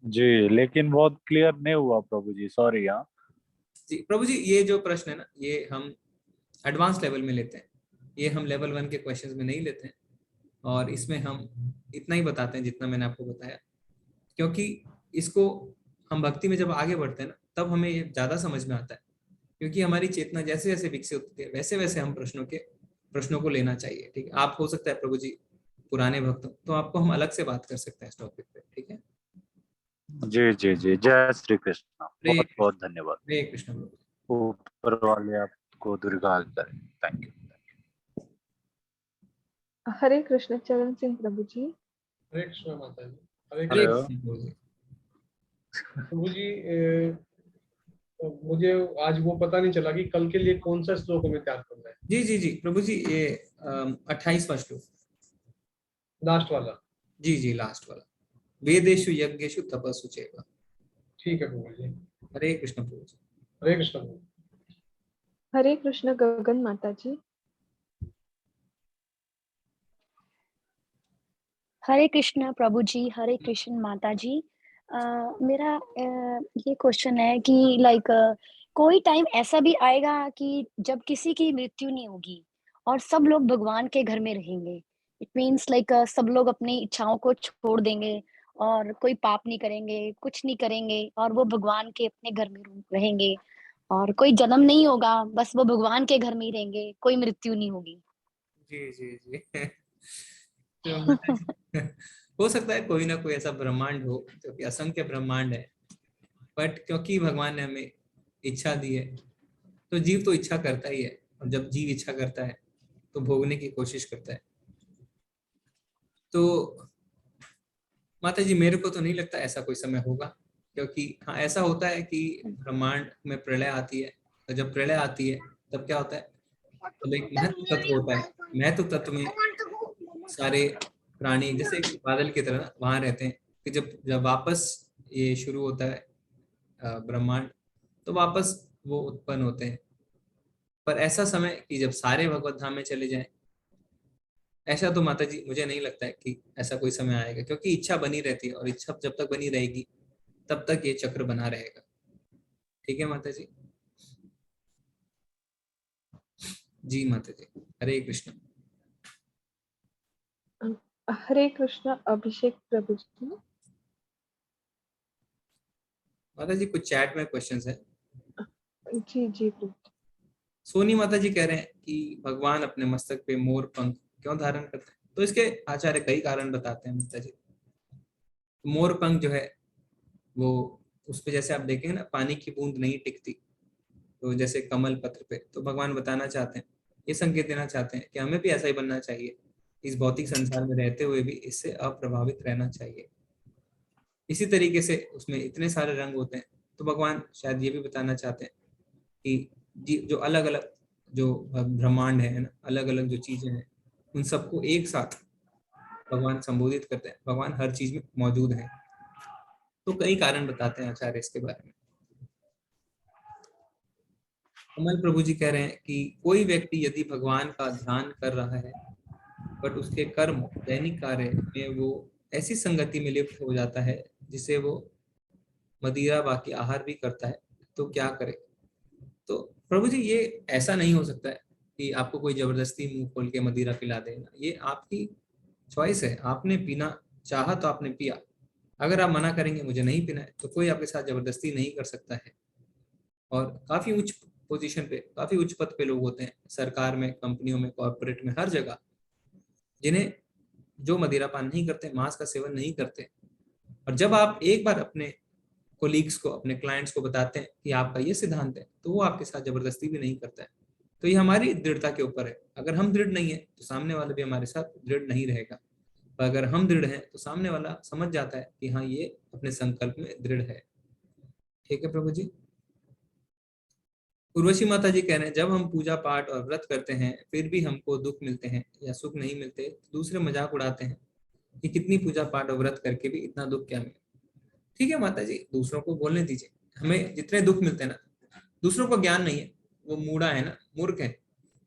जी लेकिन बहुत क्लियर नहीं हुआ प्रभु जी, सॉरी। हाँ जी प्रभु जी, ये जो प्रश्न है ना, ये हम एडवांस लेवल में लेते हैं, ये हम लेवल 1 के क्वेश्चंस में नहीं लेते हैं। और इसमें हम इतना ही बताते हैं जितना मैंने आपको बताया, क्योंकि इसको हम भक्ति में जब आगे बढ़ते हैं ना, तब हमें ये ज्यादा समझ में आता है। क्योंकि हमारी चेतना जैसे जैसे विकसित होती है, वैसे वैसे हम प्रश्नों को लेना चाहिए, ठीक है। आप हो सकता है प्रभु जी पुराने भक्त हो, तो आपको हम अलग से बात कर सकते हैं इस टॉपिक पे, ठीक है। जी जी जी, जय श्री कृष्ण। हरे बहुत कृष्ण। बहुत धन्यवाद। हरे कृष्ण प्रभु। ऊपर वाले आपको दीर्घायु करें। Thank you. हरे कृष्ण चरण सिंह प्रभु जी। हरे कृष्ण माता जी। हरे हरे कृष्ण कृष्ण प्रभु जी। प्रभु जी। मुझे आज वो पता नहीं चला कि कल के लिए कौन सा श्लोक हमें त्याग करना है। जी जी जी प्रभु जी, ये 28वां श्लोक, लास्ट वाला। जी जी लास्ट वाला। वेदेषु यज्ञेषु तपस्सु चैव। ठीक है प्रभु जी। हरे कृष्ण प्रभु जी। हरे कृष्ण प्रभु। हरे कृष्ण गगन माता जी। हरे कृष्ण प्रभु जी। हरे कृष्ण माता जी। मेरा ये क्वेश्चन है कि लाइक कोई टाइम ऐसा भी आएगा कि जब किसी की मृत्यु नहीं होगी और सब लोग भगवान के घर में रहेंगे। इट मीन्स लाइक सब लोग अपनी इच्छाओं को छोड़ देंगे और कोई पाप नहीं करेंगे, कुछ नहीं करेंगे और वो भगवान के अपने घर में रहेंगे और कोई जन्म नहीं होगा, बस वो भगवान के घर में ही रहेंगे, कोई मृत्यु नहीं होगी। जी जी जी तो माताजी, हो सकता है कोई ना कोई ऐसा ब्रह्मांड हो, क्योंकि असंख्य ब्रह्मांड है। बट क्योंकि भगवान ने हमें इच्छा दी है, तो जीव तो इच्छा करता ही है, और जब जीव इच्छा करता है तो भोगने की कोशिश करता है। तो माता जी, मेरे को तो नहीं लगता ऐसा कोई समय होगा, क्योंकि हाँ ऐसा होता है कि ब्रह्मांड में प्रलय आती है, और जब प्रलय आती है तब क्या होता है, तब एक महत्व तत्व होता है। महत्व तत्व में सारे प्राणी जैसे एक बादल की तरह वहां रहते हैं, कि जब जब वापस ये शुरू होता है ब्रह्मांड, तो वापस वो उत्पन्न होते हैं। पर ऐसा समय कि जब सारे भगवत धाम में चले जाएं, ऐसा तो माता जी मुझे नहीं लगता है कि ऐसा कोई समय आएगा, क्योंकि इच्छा बनी रहती है, और इच्छा जब तक बनी रहेगी तब तक ये चक्र बना रहेगा, ठीक है माता जी। जी माता जी। हरे कृष्ण। हरे कृष्ण अभिषेक प्रभु जी। माता जी कुछ चैट में क्वेश्चंस है। जी जी प्रभु। सोनी माता जी कह रहे हैं कि भगवान अपने मस्तक पे मोर पंख क्यों धारण करते हैं? तो इसके आचार्य कई कारण बताते हैं माता जी। मोर पंख जो है वो उस पे जैसे आप देखेंगे ना पानी की बूंद नहीं टिकती, तो जैसे कमल पत्र पे, तो भगवान बताना चाहते हैं, ये संकेत देना चाहते हैं कि हमें भी ऐसा ही बनना चाहिए, इस भौतिक संसार में रहते हुए भी इससे अप्रभावित रहना चाहिए। इसी तरीके से उसमें इतने सारे रंग होते हैं, तो भगवान शायद ये भी बताना चाहते हैं कि जो अलग अलग जो ब्रह्मांड है ना, अलग अलग जो चीजें हैं, उन सबको एक साथ भगवान संबोधित करते हैं, भगवान हर चीज में मौजूद है। तो कई कारण बताते हैं आचार्य इसके बारे में। कमल प्रभु जी कह रहे हैं कि कोई व्यक्ति यदि भगवान का ध्यान कर रहा है बट उसके कर्म दैनिक कार्य में वो ऐसी संगति में लिप्त हो जाता है जिसे वो मदिरा बाकी आहार भी करता है, तो क्या करे। तो प्रभु जी ये ऐसा नहीं हो सकता है कि आपको कोई जबरदस्ती मुंह खोल के मदिरा पिला देना, ये आपकी चॉइस है। आपने पीना चाहा तो आपने पिया, अगर आप मना करेंगे मुझे नहीं पीना है, तो कोई आपके साथ जबरदस्ती नहीं कर सकता है। और काफी उच्च पोजीशन पे, काफी उच्च पद पे लोग होते हैं, सरकार में, कंपनियों में, कॉर्पोरेट में, हर जगह, जिन्हें जो मदिरा पान नहीं करते, मांस का सेवन नहीं करते। और जब आप एक बार अपने कोलीग्स को, अपने क्लाइंट्स को बताते हैं कि आपका ये सिद्धांत है, तो वो आपके साथ जबरदस्ती भी नहीं करता है। तो ये हमारी दृढ़ता के ऊपर है। अगर हम दृढ़ नहीं है तो सामने वाला भी हमारे साथ दृढ़ नहीं रहेगा। अगर हम दृढ़ हैं तो सामने वाला समझ जाता है कि हाँ ये अपने संकल्प में दृढ़ है। ठीक है प्रभु जी। उर्वशी माता जी कह रहे हैं जब हम पूजा पाठ और व्रत करते हैं फिर भी हमको दुख मिलते हैं या सुख नहीं मिलते, तो दूसरे मजाक उड़ाते हैं कि कितनी पूजा पाठ और व्रत करके भी इतना दुख क्या मिले। ठीक है माता जी, दूसरों को बोलने दीजिए। हमें जितने दुख मिलते हैं ना, दूसरों को ज्ञान नहीं है, वो मूढ़ा है ना, मूर्ख है।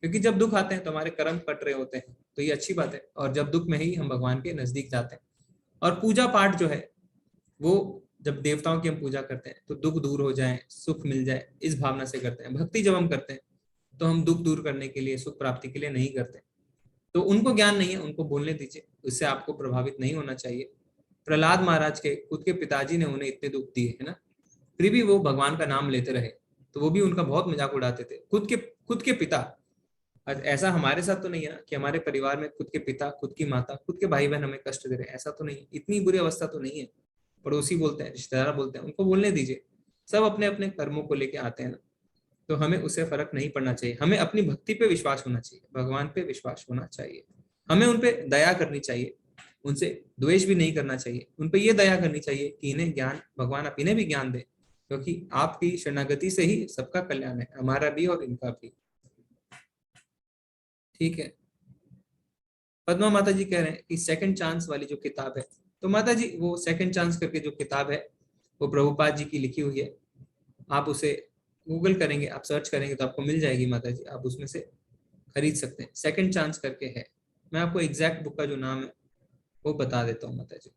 क्योंकि जब दुख आते हैं तो हमारे कर्म कट रहे होते हैं, तो ये अच्छी बात है। और जब दुख में ही हम भगवान के नजदीक जाते हैं। और पूजा पाठ जो है वो जब देवताओं की हम पूजा करते हैं तो दुख दूर हो जाए, सुख मिल जाए, इस भावना से करते हैं। भक्ति जब हम करते हैं तो हम दुख दूर करने के लिए, सुख प्राप्ति के लिए नहीं करते। तो उनको ज्ञान नहीं है, उनको बोलने दीजिए, उससे आपको प्रभावित नहीं होना चाहिए। प्रहलाद महाराज के खुद के पिताजी ने उन्हें इतने दुख दिए है ना, फिर भी वो भगवान का नाम लेते रहे, तो वो भी उनका बहुत मजाक उड़ाते थे। खुद के पिता। ऐसा हमारे साथ तो नहीं है ना कि हमारे परिवार में खुद के पिता, खुद की माता, खुद के भाई बहन हमें कष्ट दे रहे हैं, ऐसा तो नहीं है। इतनी बुरी अवस्था तो नहीं है। पड़ोसी बोलते हैं, रिश्तेदार बोलते हैं, उनको बोलने दीजिए। सब अपने अपने कर्मों को लेके आते हैं ना, तो हमें उससे फर्क नहीं पड़ना चाहिए। हमें अपनी भक्ति पे विश्वास होना चाहिए, भगवान पे विश्वास होना चाहिए। हमें उनपे दया करनी चाहिए, उनसे द्वेष भी नहीं करना चाहिए। उनपे ये दया करनी चाहिए कि इन्हें ज्ञान, भगवान आप इन्हें भी ज्ञान दें, क्योंकि आपकी शरणागति से ही सबका कल्याण है, हमारा भी और इनका भी। ठीक है। पद्मा माता जी कह रहे हैं कि सेकंड चांस वाली जो किताब है, तो माता जी वो सेकंड चांस करके जो किताब है वो प्रभुपाद जी की लिखी हुई है। आप उसे गूगल करेंगे, आप सर्च करेंगे तो आपको मिल जाएगी माता जी, आप उसमें से खरीद सकते हैं। सेकंड चांस करके है, मैं आपको एग्जैक्ट बुक का जो नाम है वो बता देता हूँ माता जी।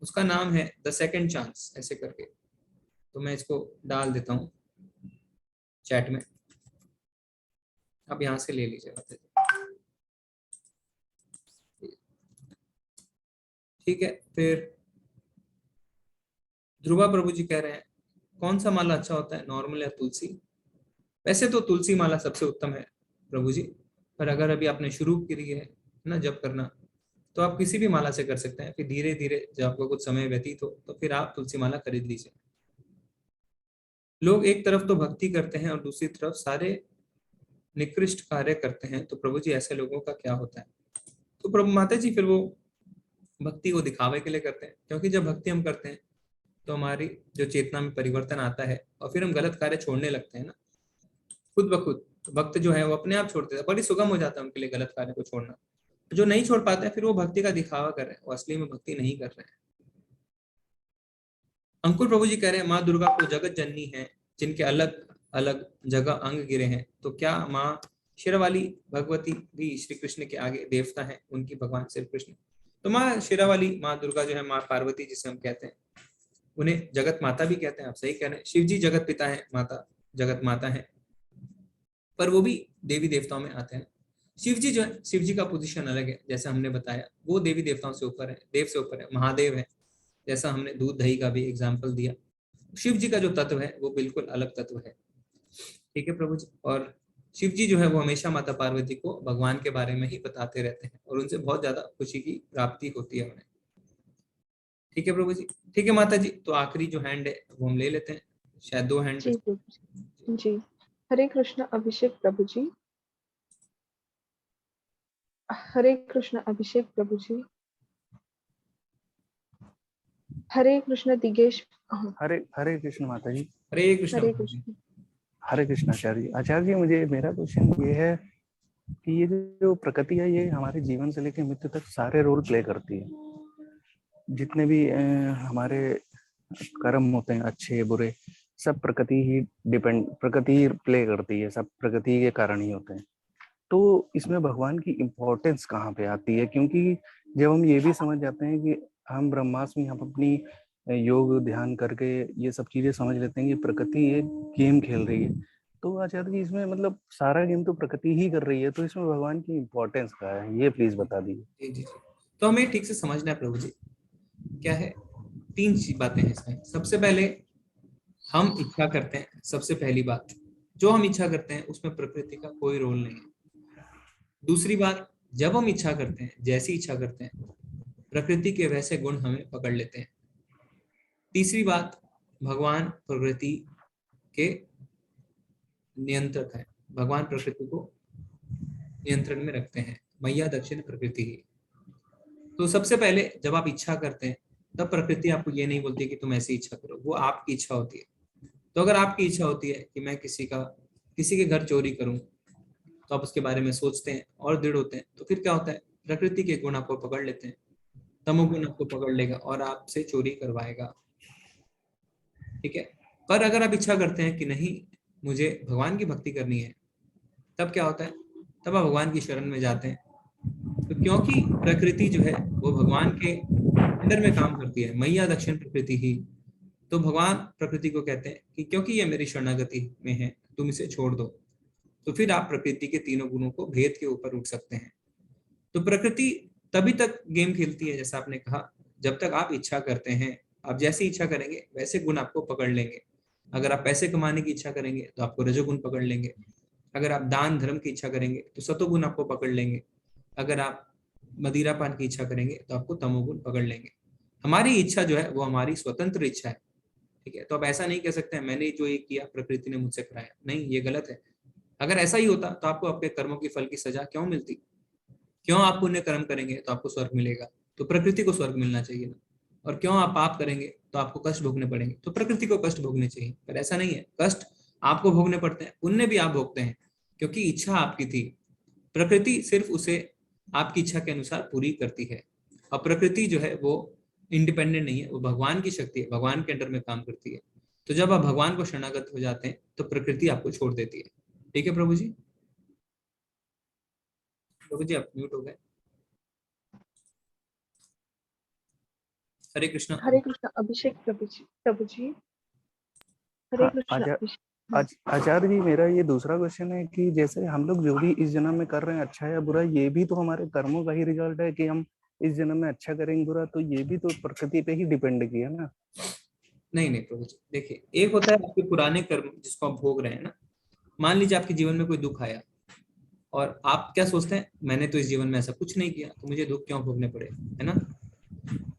उसका नाम है द सेकंड चांस ऐसे करके, तो मैं इसको डाल देता हूँ चैट में, आप यहाँ से ले लीजिए माता जी। ठीक है। फिर ध्रुवा प्रभु जी कह रहे हैं कौन सा माला अच्छा होता है, नॉर्मल या तुलसी। वैसे तो तुलसी माला सबसे उत्तम है प्रभु जी, पर अगर अभी आपने शुरू की है ना जप करना, तो आप किसी भी माला से कर सकते हैं। फिर धीरे धीरे जब आपको कुछ समय व्यतीत हो तो फिर आप तुलसी माला खरीद लीजिए। लोग एक तरफ तो भक्ति करते हैं और दूसरी तरफ सारे निकृष्ट कार्य करते हैं, तो प्रभु जी ऐसे लोगों का क्या होता है। तो प्रभु माता जी फिर वो भक्ति को दिखावे के लिए करते हैं, क्योंकि जब भक्ति हम करते हैं तो हमारी जो चेतना में परिवर्तन आता है और फिर हम गलत कार्य छोड़ने लगते हैं ना खुद ब खुद। तो भक्त जो है वो अपने आप छोड़ते हैं, बड़ी सुगम हो जाता है उनके लिए गलत कार्य को छोड़ना। जो नहीं छोड़ पाते हैं फिर वो भक्ति का दिखावा कर रहे हैं, वो असली में भक्ति नहीं कर रहे हैं। अंकुर प्रभु जी कह रहे हैं माँ दुर्गा को जगत जननी है जिनके अलग अलग जगह अंग गिरे हैं, तो क्या माँ शेरावाली भगवती भी श्री कृष्ण के आगे देवता है, उनकी भगवान श्री कृष्ण। तो माँ शेरावाली, माँ दुर्गा जो है, माँ पार्वती जिसे हम कहते हैं, उन्हें जगत माता भी कहते हैं, आप सही कह रहे हैं। शिव जी जगत पिता है, माता जगत माता है, पर वो भी देवी देवताओं में आते हैं। शिव जी जो है, शिव जी का पोजीशन अलग है, जैसा हमने बताया, वो देवी देवताओं से ऊपर है, देव से ऊपर है, महादेव है, जैसा हमने दूध दही का भी एग्जाम्पल दिया। शिव जी का जो तत्व है वो बिल्कुल अलग तत्व है। ठीक है प्रभु जी। और शिव जी जो है वो हमेशा माता पार्वती को भगवान के बारे में ही बताते रहते हैं और उनसे बहुत ज्यादा खुशी की प्राप्ति होती है उन्हें। ठीक है प्रभु जी। ठीक है माता जी, तो आखिरी जो हैंड है वो हम ले लेते हैं, शायद 2 हैंड। जी प्रभु जी। जी, हरे कृष्ण अभिषेक प्रभु जी। हरे कृष्ण अभिषेक प्रभु जी। हरे कृष्ण दिगेश। हरे हरे कृष्ण माता जी। हरे कृष्ण। हरे कृष्ण। हरे कृष्ण आचार्य जी। आचार्य जी, मुझे मेरा क्वेश्चन ये है कि ये जो प्रकृति है ये हमारे जीवन से लेकर मृत्यु तक सारे रोल प्ले करती है। जितने भी हमारे कर्म होते हैं अच्छे बुरे, सब प्रकृति ही प्ले करती है, सब प्रकृति के कारण ही होते हैं। तो इसमें भगवान की इम्पोर्टेंस कहाँ पे आती है? क्योंकि जब हम ये भी समझ जाते हैं कि हम ब्रह्मास्मि, हम अपनी योग ध्यान करके ये सब चीजें समझ लेते हैं कि प्रकृति एक गेम खेल रही है, तो आचार्य जी इसमें मतलब सारा गेम तो प्रकृति ही कर रही है, तो इसमें भगवान की इम्पोर्टेंस क्या है, ये प्लीज बता दीजिए। जी, तो हमें ठीक से समझना है प्रभु जी। क्या है, 3 बातें हैं इसमें। सबसे पहले हम इच्छा करते हैं, सबसे पहली बात, जो हम इच्छा करते हैं उसमें प्रकृति का कोई रोल नहीं है। दूसरी बात, जब हम इच्छा करते हैं, जैसी इच्छा करते हैं, प्रकृति के वैसे गुण हमें पकड़ लेते हैं। तीसरी बात, भगवान प्रकृति के नियंत्रक है, भगवान प्रकृति को नियंत्रण में रखते हैं, मैया दक्षिण प्रकृति ही। तो सबसे पहले जब आप इच्छा करते हैं तब प्रकृति आपको ये नहीं बोलती कि तुम ऐसी इच्छा करो, वो आपकी इच्छा होती है। तो अगर आपकी इच्छा होती है कि मैं किसी के घर चोरी करूं, तो आप उसके बारे में सोचते हैं और दृढ़ होते हैं, तो फिर क्या होता है, प्रकृति के गुण आपको पकड़ लेते हैं, तमोगुण आपको पकड़ लेगा और आपसे चोरी करवाएगा। ठीक है। पर अगर आप इच्छा करते हैं कि नहीं, मुझे भगवान की भक्ति करनी है, तब क्या होता है, तब आप भगवान की शरण में जाते हैं। तो क्योंकि प्रकृति जो है वो भगवान के अंडर में काम करती है, मैया दक्षिण प्रकृति ही, तो भगवान प्रकृति को कहते हैं कि क्योंकि ये मेरी शरणागति में है, तुम इसे छोड़ दो। तो फिर आप प्रकृति के तीनों गुणों को भेद के ऊपर उठ सकते हैं। तो प्रकृति तभी तक गेम खेलती है, जैसा आपने कहा, जब तक आप इच्छा करते हैं। आप जैसी इच्छा करेंगे वैसे गुण आपको पकड़ लेंगे। अगर आप पैसे कमाने की इच्छा करेंगे तो आपको रजोगुण पकड़ लेंगे। अगर आप दान धर्म की इच्छा करेंगे तो सतोगुण आपको पकड़ लेंगे। अगर आप मदिरा पान की इच्छा करेंगे तो आपको तमोगुण पकड़ लेंगे। हमारी इच्छा जो है वो हमारी स्वतंत्र इच्छा है। ठीक है। तो आप ऐसा नहीं कह सकते मैंने जो ये किया प्रकृति ने मुझसे कराया, नहीं, ये गलत है। अगर ऐसा ही होता तो आपको आपके कर्मों की फल की सजा क्यों मिलती? क्यों आप पुण्य कर्म करेंगे तो आपको स्वर्ग मिलेगा, तो प्रकृति को स्वर्ग मिलना चाहिए ना। और क्यों आप पाप करेंगे तो आपको कष्ट भोगने पड़ेंगे, तो प्रकृति को कष्ट भोगने चाहिए। पर ऐसा नहीं है, कष्ट आपको भोगने पड़ते हैं, पुण्य भी आप भोगते हैं, क्योंकि इच्छा आपकी थी। प्रकृति सिर्फ उसे आपकी इच्छा के अनुसार पूरी करती है। और प्रकृति जो है वो इंडिपेंडेंट नहीं है, वो भगवान की शक्ति है, भगवान के अंडर में काम करती है। तो जब आप भगवान को शरणागत हो जाते हैं तो प्रकृति आपको छोड़ देती है। ठीक है प्रभु जी। प्रभु जी आप म्यूट हो गए। हरे कृष्ण। हरे कृष्ण अभिषेक प्रभु जी। प्रभु जी, हरे कृष्ण अभिषेक। आचार्य जी, मेरा ये दूसरा क्वेश्चन है कि जैसे हम लोग जो भी इस जन्म में कर रहे हैं, अच्छा या बुरा, ये भी तो हमारे कर्मों का ही रिजल्ट है कि हम इस जन्म में अच्छा करेंगे बुरा, तो ये भी तो प्रकृति पे ही डिपेंड किया ना। नहीं नहीं प्रभु जी, देखिए, एक होता है आपके पुराने कर्म जिसको आप भोग रहे हैं ना। मान लीजिए आपके जीवन में कोई दुख आया और आप क्या सोचते हैं, मैंने तो इस जीवन में ऐसा कुछ नहीं किया, तो मुझे दुख क्यों भोगने पड़े, है ना।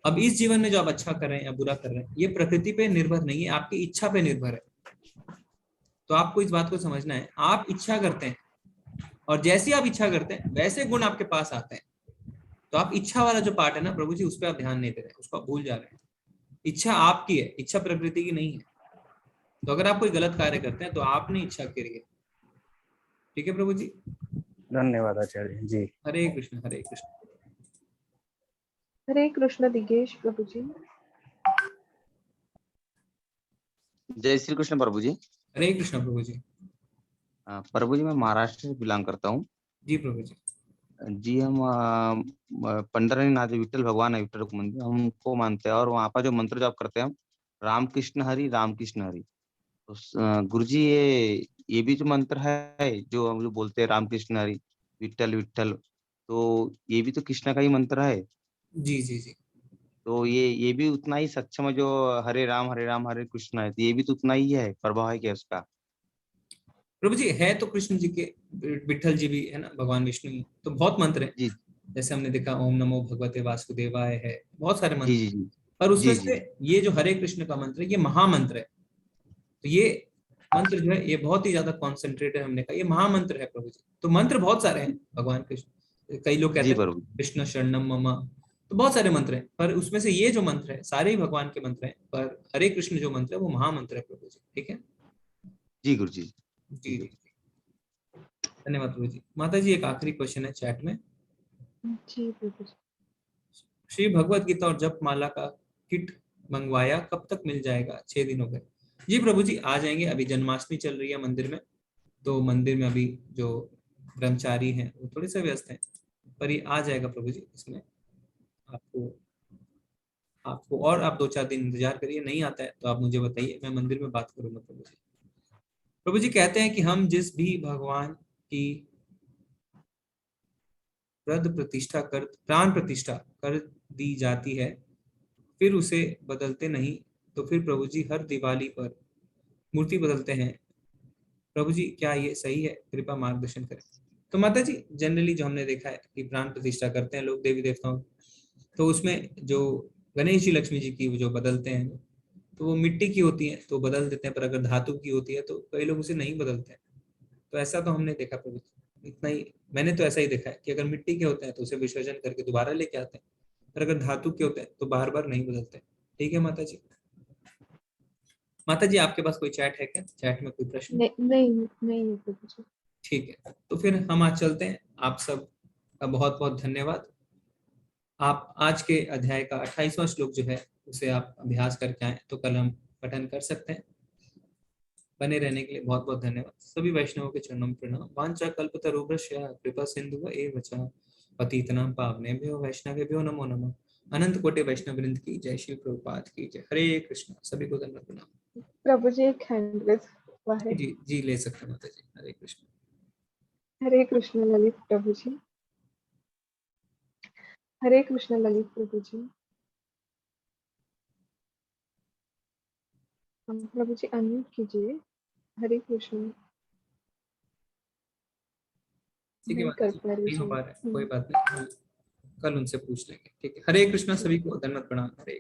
अब इस जीवन में जो आप अच्छा कर रहे हैं या बुरा कर रहे हैं, ये प्रकृति पे निर्भर नहीं है, आपकी इच्छा पे निर्भर है। तो आपको इस बात को समझना है, आप इच्छा करते हैं और जैसी आप इच्छा करते हैं वैसे गुण आपके पास आते हैं। तो आप इच्छा वाला जो पार्ट है ना प्रभु जी, उस पर आप ध्यान नहीं दे रहे हैं, उसको आप भूल जा रहे हैं। इच्छा आपकी है, इच्छा प्रकृति की नहीं है। तो अगर आप कोई गलत कार्य करते हैं तो आपने इच्छा करी है। ठीक है प्रभु जी। धन्यवाद आचार्य जी। हरे कृष्ण हरे कृष्ण। हरे कृष्ण दिगेश प्रभु जी। जय श्री कृष्ण प्रभु जी। हरे कृष्ण प्रभु जी। प्रभु जी, मैं महाराष्ट्र से बिलोंग करता हूँ। जी प्रभु जी। जी, हम पंडरीनाथ विठल भगवान है, विठल रुक्मिणी मंदिर हमको मानते हैं, और वहाँ पर जो मंत्र जाप करते हैं हम, राम कृष्ण हरि राम कृष्ण हरि। तो गुरु जी, ये भी जो मंत्र है जो हम जो बोलते हैं राम कृष्ण हरि विठल विठल, तो ये भी तो कृष्ण का ही मंत्र है। जी जी जी। तो ये भी उतना ही सक्षम है जो हरे राम हरे कृष्ण है, तो ये भी तो उतना ही है, प्रभाव है क्या उसका? प्रभु जी है तो कृष्ण जी के, विठल जी भी है ना, भगवान विष्णु ही, तो बहुत मंत्र है। जी जैसे हमने देखा ओम नमो भगवते वासुदेवाय है, बहुत सारे जी मंत्र, जी जी पर उसमें जी से जी ये जो हरे कृष्ण का मंत्र है ये महामंत्र है। तो ये मंत्र जो है ये बहुत ही ज्यादा कॉन्सेंट्रेटेड, हमने कहा ये महामंत्र है प्रभु जी। तो मंत्र बहुत सारे हैं भगवान कृष्ण, कई लोग कहते जी हैं प्रभु कृष्ण शरणम मम, तो बहुत सारे मंत्र हैं, पर उसमें से ये जो मंत्र है सारे ही भगवान के मंत्र हैं, पर हरे कृष्ण जो मंत्र है वो महामंत्र है प्रभु जी। ठीक है जी गुरु जी। जी जी, धन्यवाद प्रभु जी। माता जी एक आखिरी क्वेश्चन है चैट में, जी प्रभु जी। श्री भगवत गीता और जप माला का किट मंगवाया, कब तक मिल जाएगा? 6 दिन हो गए। जी प्रभु जी आ जाएंगे, अभी जन्माष्टमी चल रही है मंदिर में, तो मंदिर में अभी जो ब्रह्मचारी हैं वो थोड़े से व्यस्त हैं, पर ये आ जाएगा प्रभु जी। इसमें आपको आपको और आप 2-4 दिन इंतजार करिए, नहीं आता है तो आप मुझे बताइए, मैं मंदिर में बात करूंगा प्रभु जी। प्रभु जी कहते हैं कि हम जिस भी भगवान की प्राण प्रतिष्ठा कर दी जाती है फिर उसे बदलते नहीं, तो फिर प्रभु जी हर दिवाली पर मूर्ति बदलते हैं, प्रभु जी क्या ये सही है? कृपा मार्गदर्शन करें। तो माता जी जनरली जो हमने देखा है कि प्राण प्रतिष्ठा करते हैं लोग देवी देवताओं, तो उसमें जो गणेश जी लक्ष्मी जी की जो बदलते हैं तो वो मिट्टी की होती है तो बदल देते हैं, पर अगर धातु की होती है तो कई लोग उसे नहीं बदलते हैं। तो ऐसा तो हमने देखा प्रभु जी, इतना ही मैंने तो ऐसा ही देखा है कि अगर मिट्टी के होते हैं तो उसे विसर्जन करके दोबारा लेके आते हैं, पर अगर धातु के होते हैं तो बार बार नहीं बदलते। ठीक है माता जी। माता जी आपके पास कोई चैट है क्या? चैट में कोई प्रश्न? नहीं है प्रभु जी। ठीक है, तो फिर हम आज चलते हैं। आप सब का बहुत बहुत धन्यवाद। आप आज के अध्याय का 28वां श्लोक जो है उसे आप अभ्यास करके आए तो कल हम पठन कर सकते हैं। बने रहने के लिए बहुत बहुत धन्यवाद। सभी वैष्णवों के चरणों में प्रणाम। वांछा कल्पतरुभ्यश्च कृपा सिंधु एव च पतितनां पावनेभ्यो वैष्णवेभ्यो नमो नमः। अनंत कोटि वैष्णव वृंद की जय, श्री प्रभुपाद की जय। हरे कृष्ण। सभी को धन्यवाद प्रणाम। प्रभु जी एक हैंड रेज हुआ है। जी जी ले सकते हैं माता जी। हरे कृष्ण। हरे कृष्ण ललित प्रभु जी। हरे कृष्ण ललित प्रभु जी। प्रभु जी अनम्यूट कीजिए। हरे कृष्ण। ठीक है नहीं माता कर जी, पा रही नहीं हो जी। पा रहा है, कोई बात नहीं, कल उनसे पूछ लेंगे। ठीक है, हरे कृष्णा। सभी को धन्यवाद प्रणाम। हरे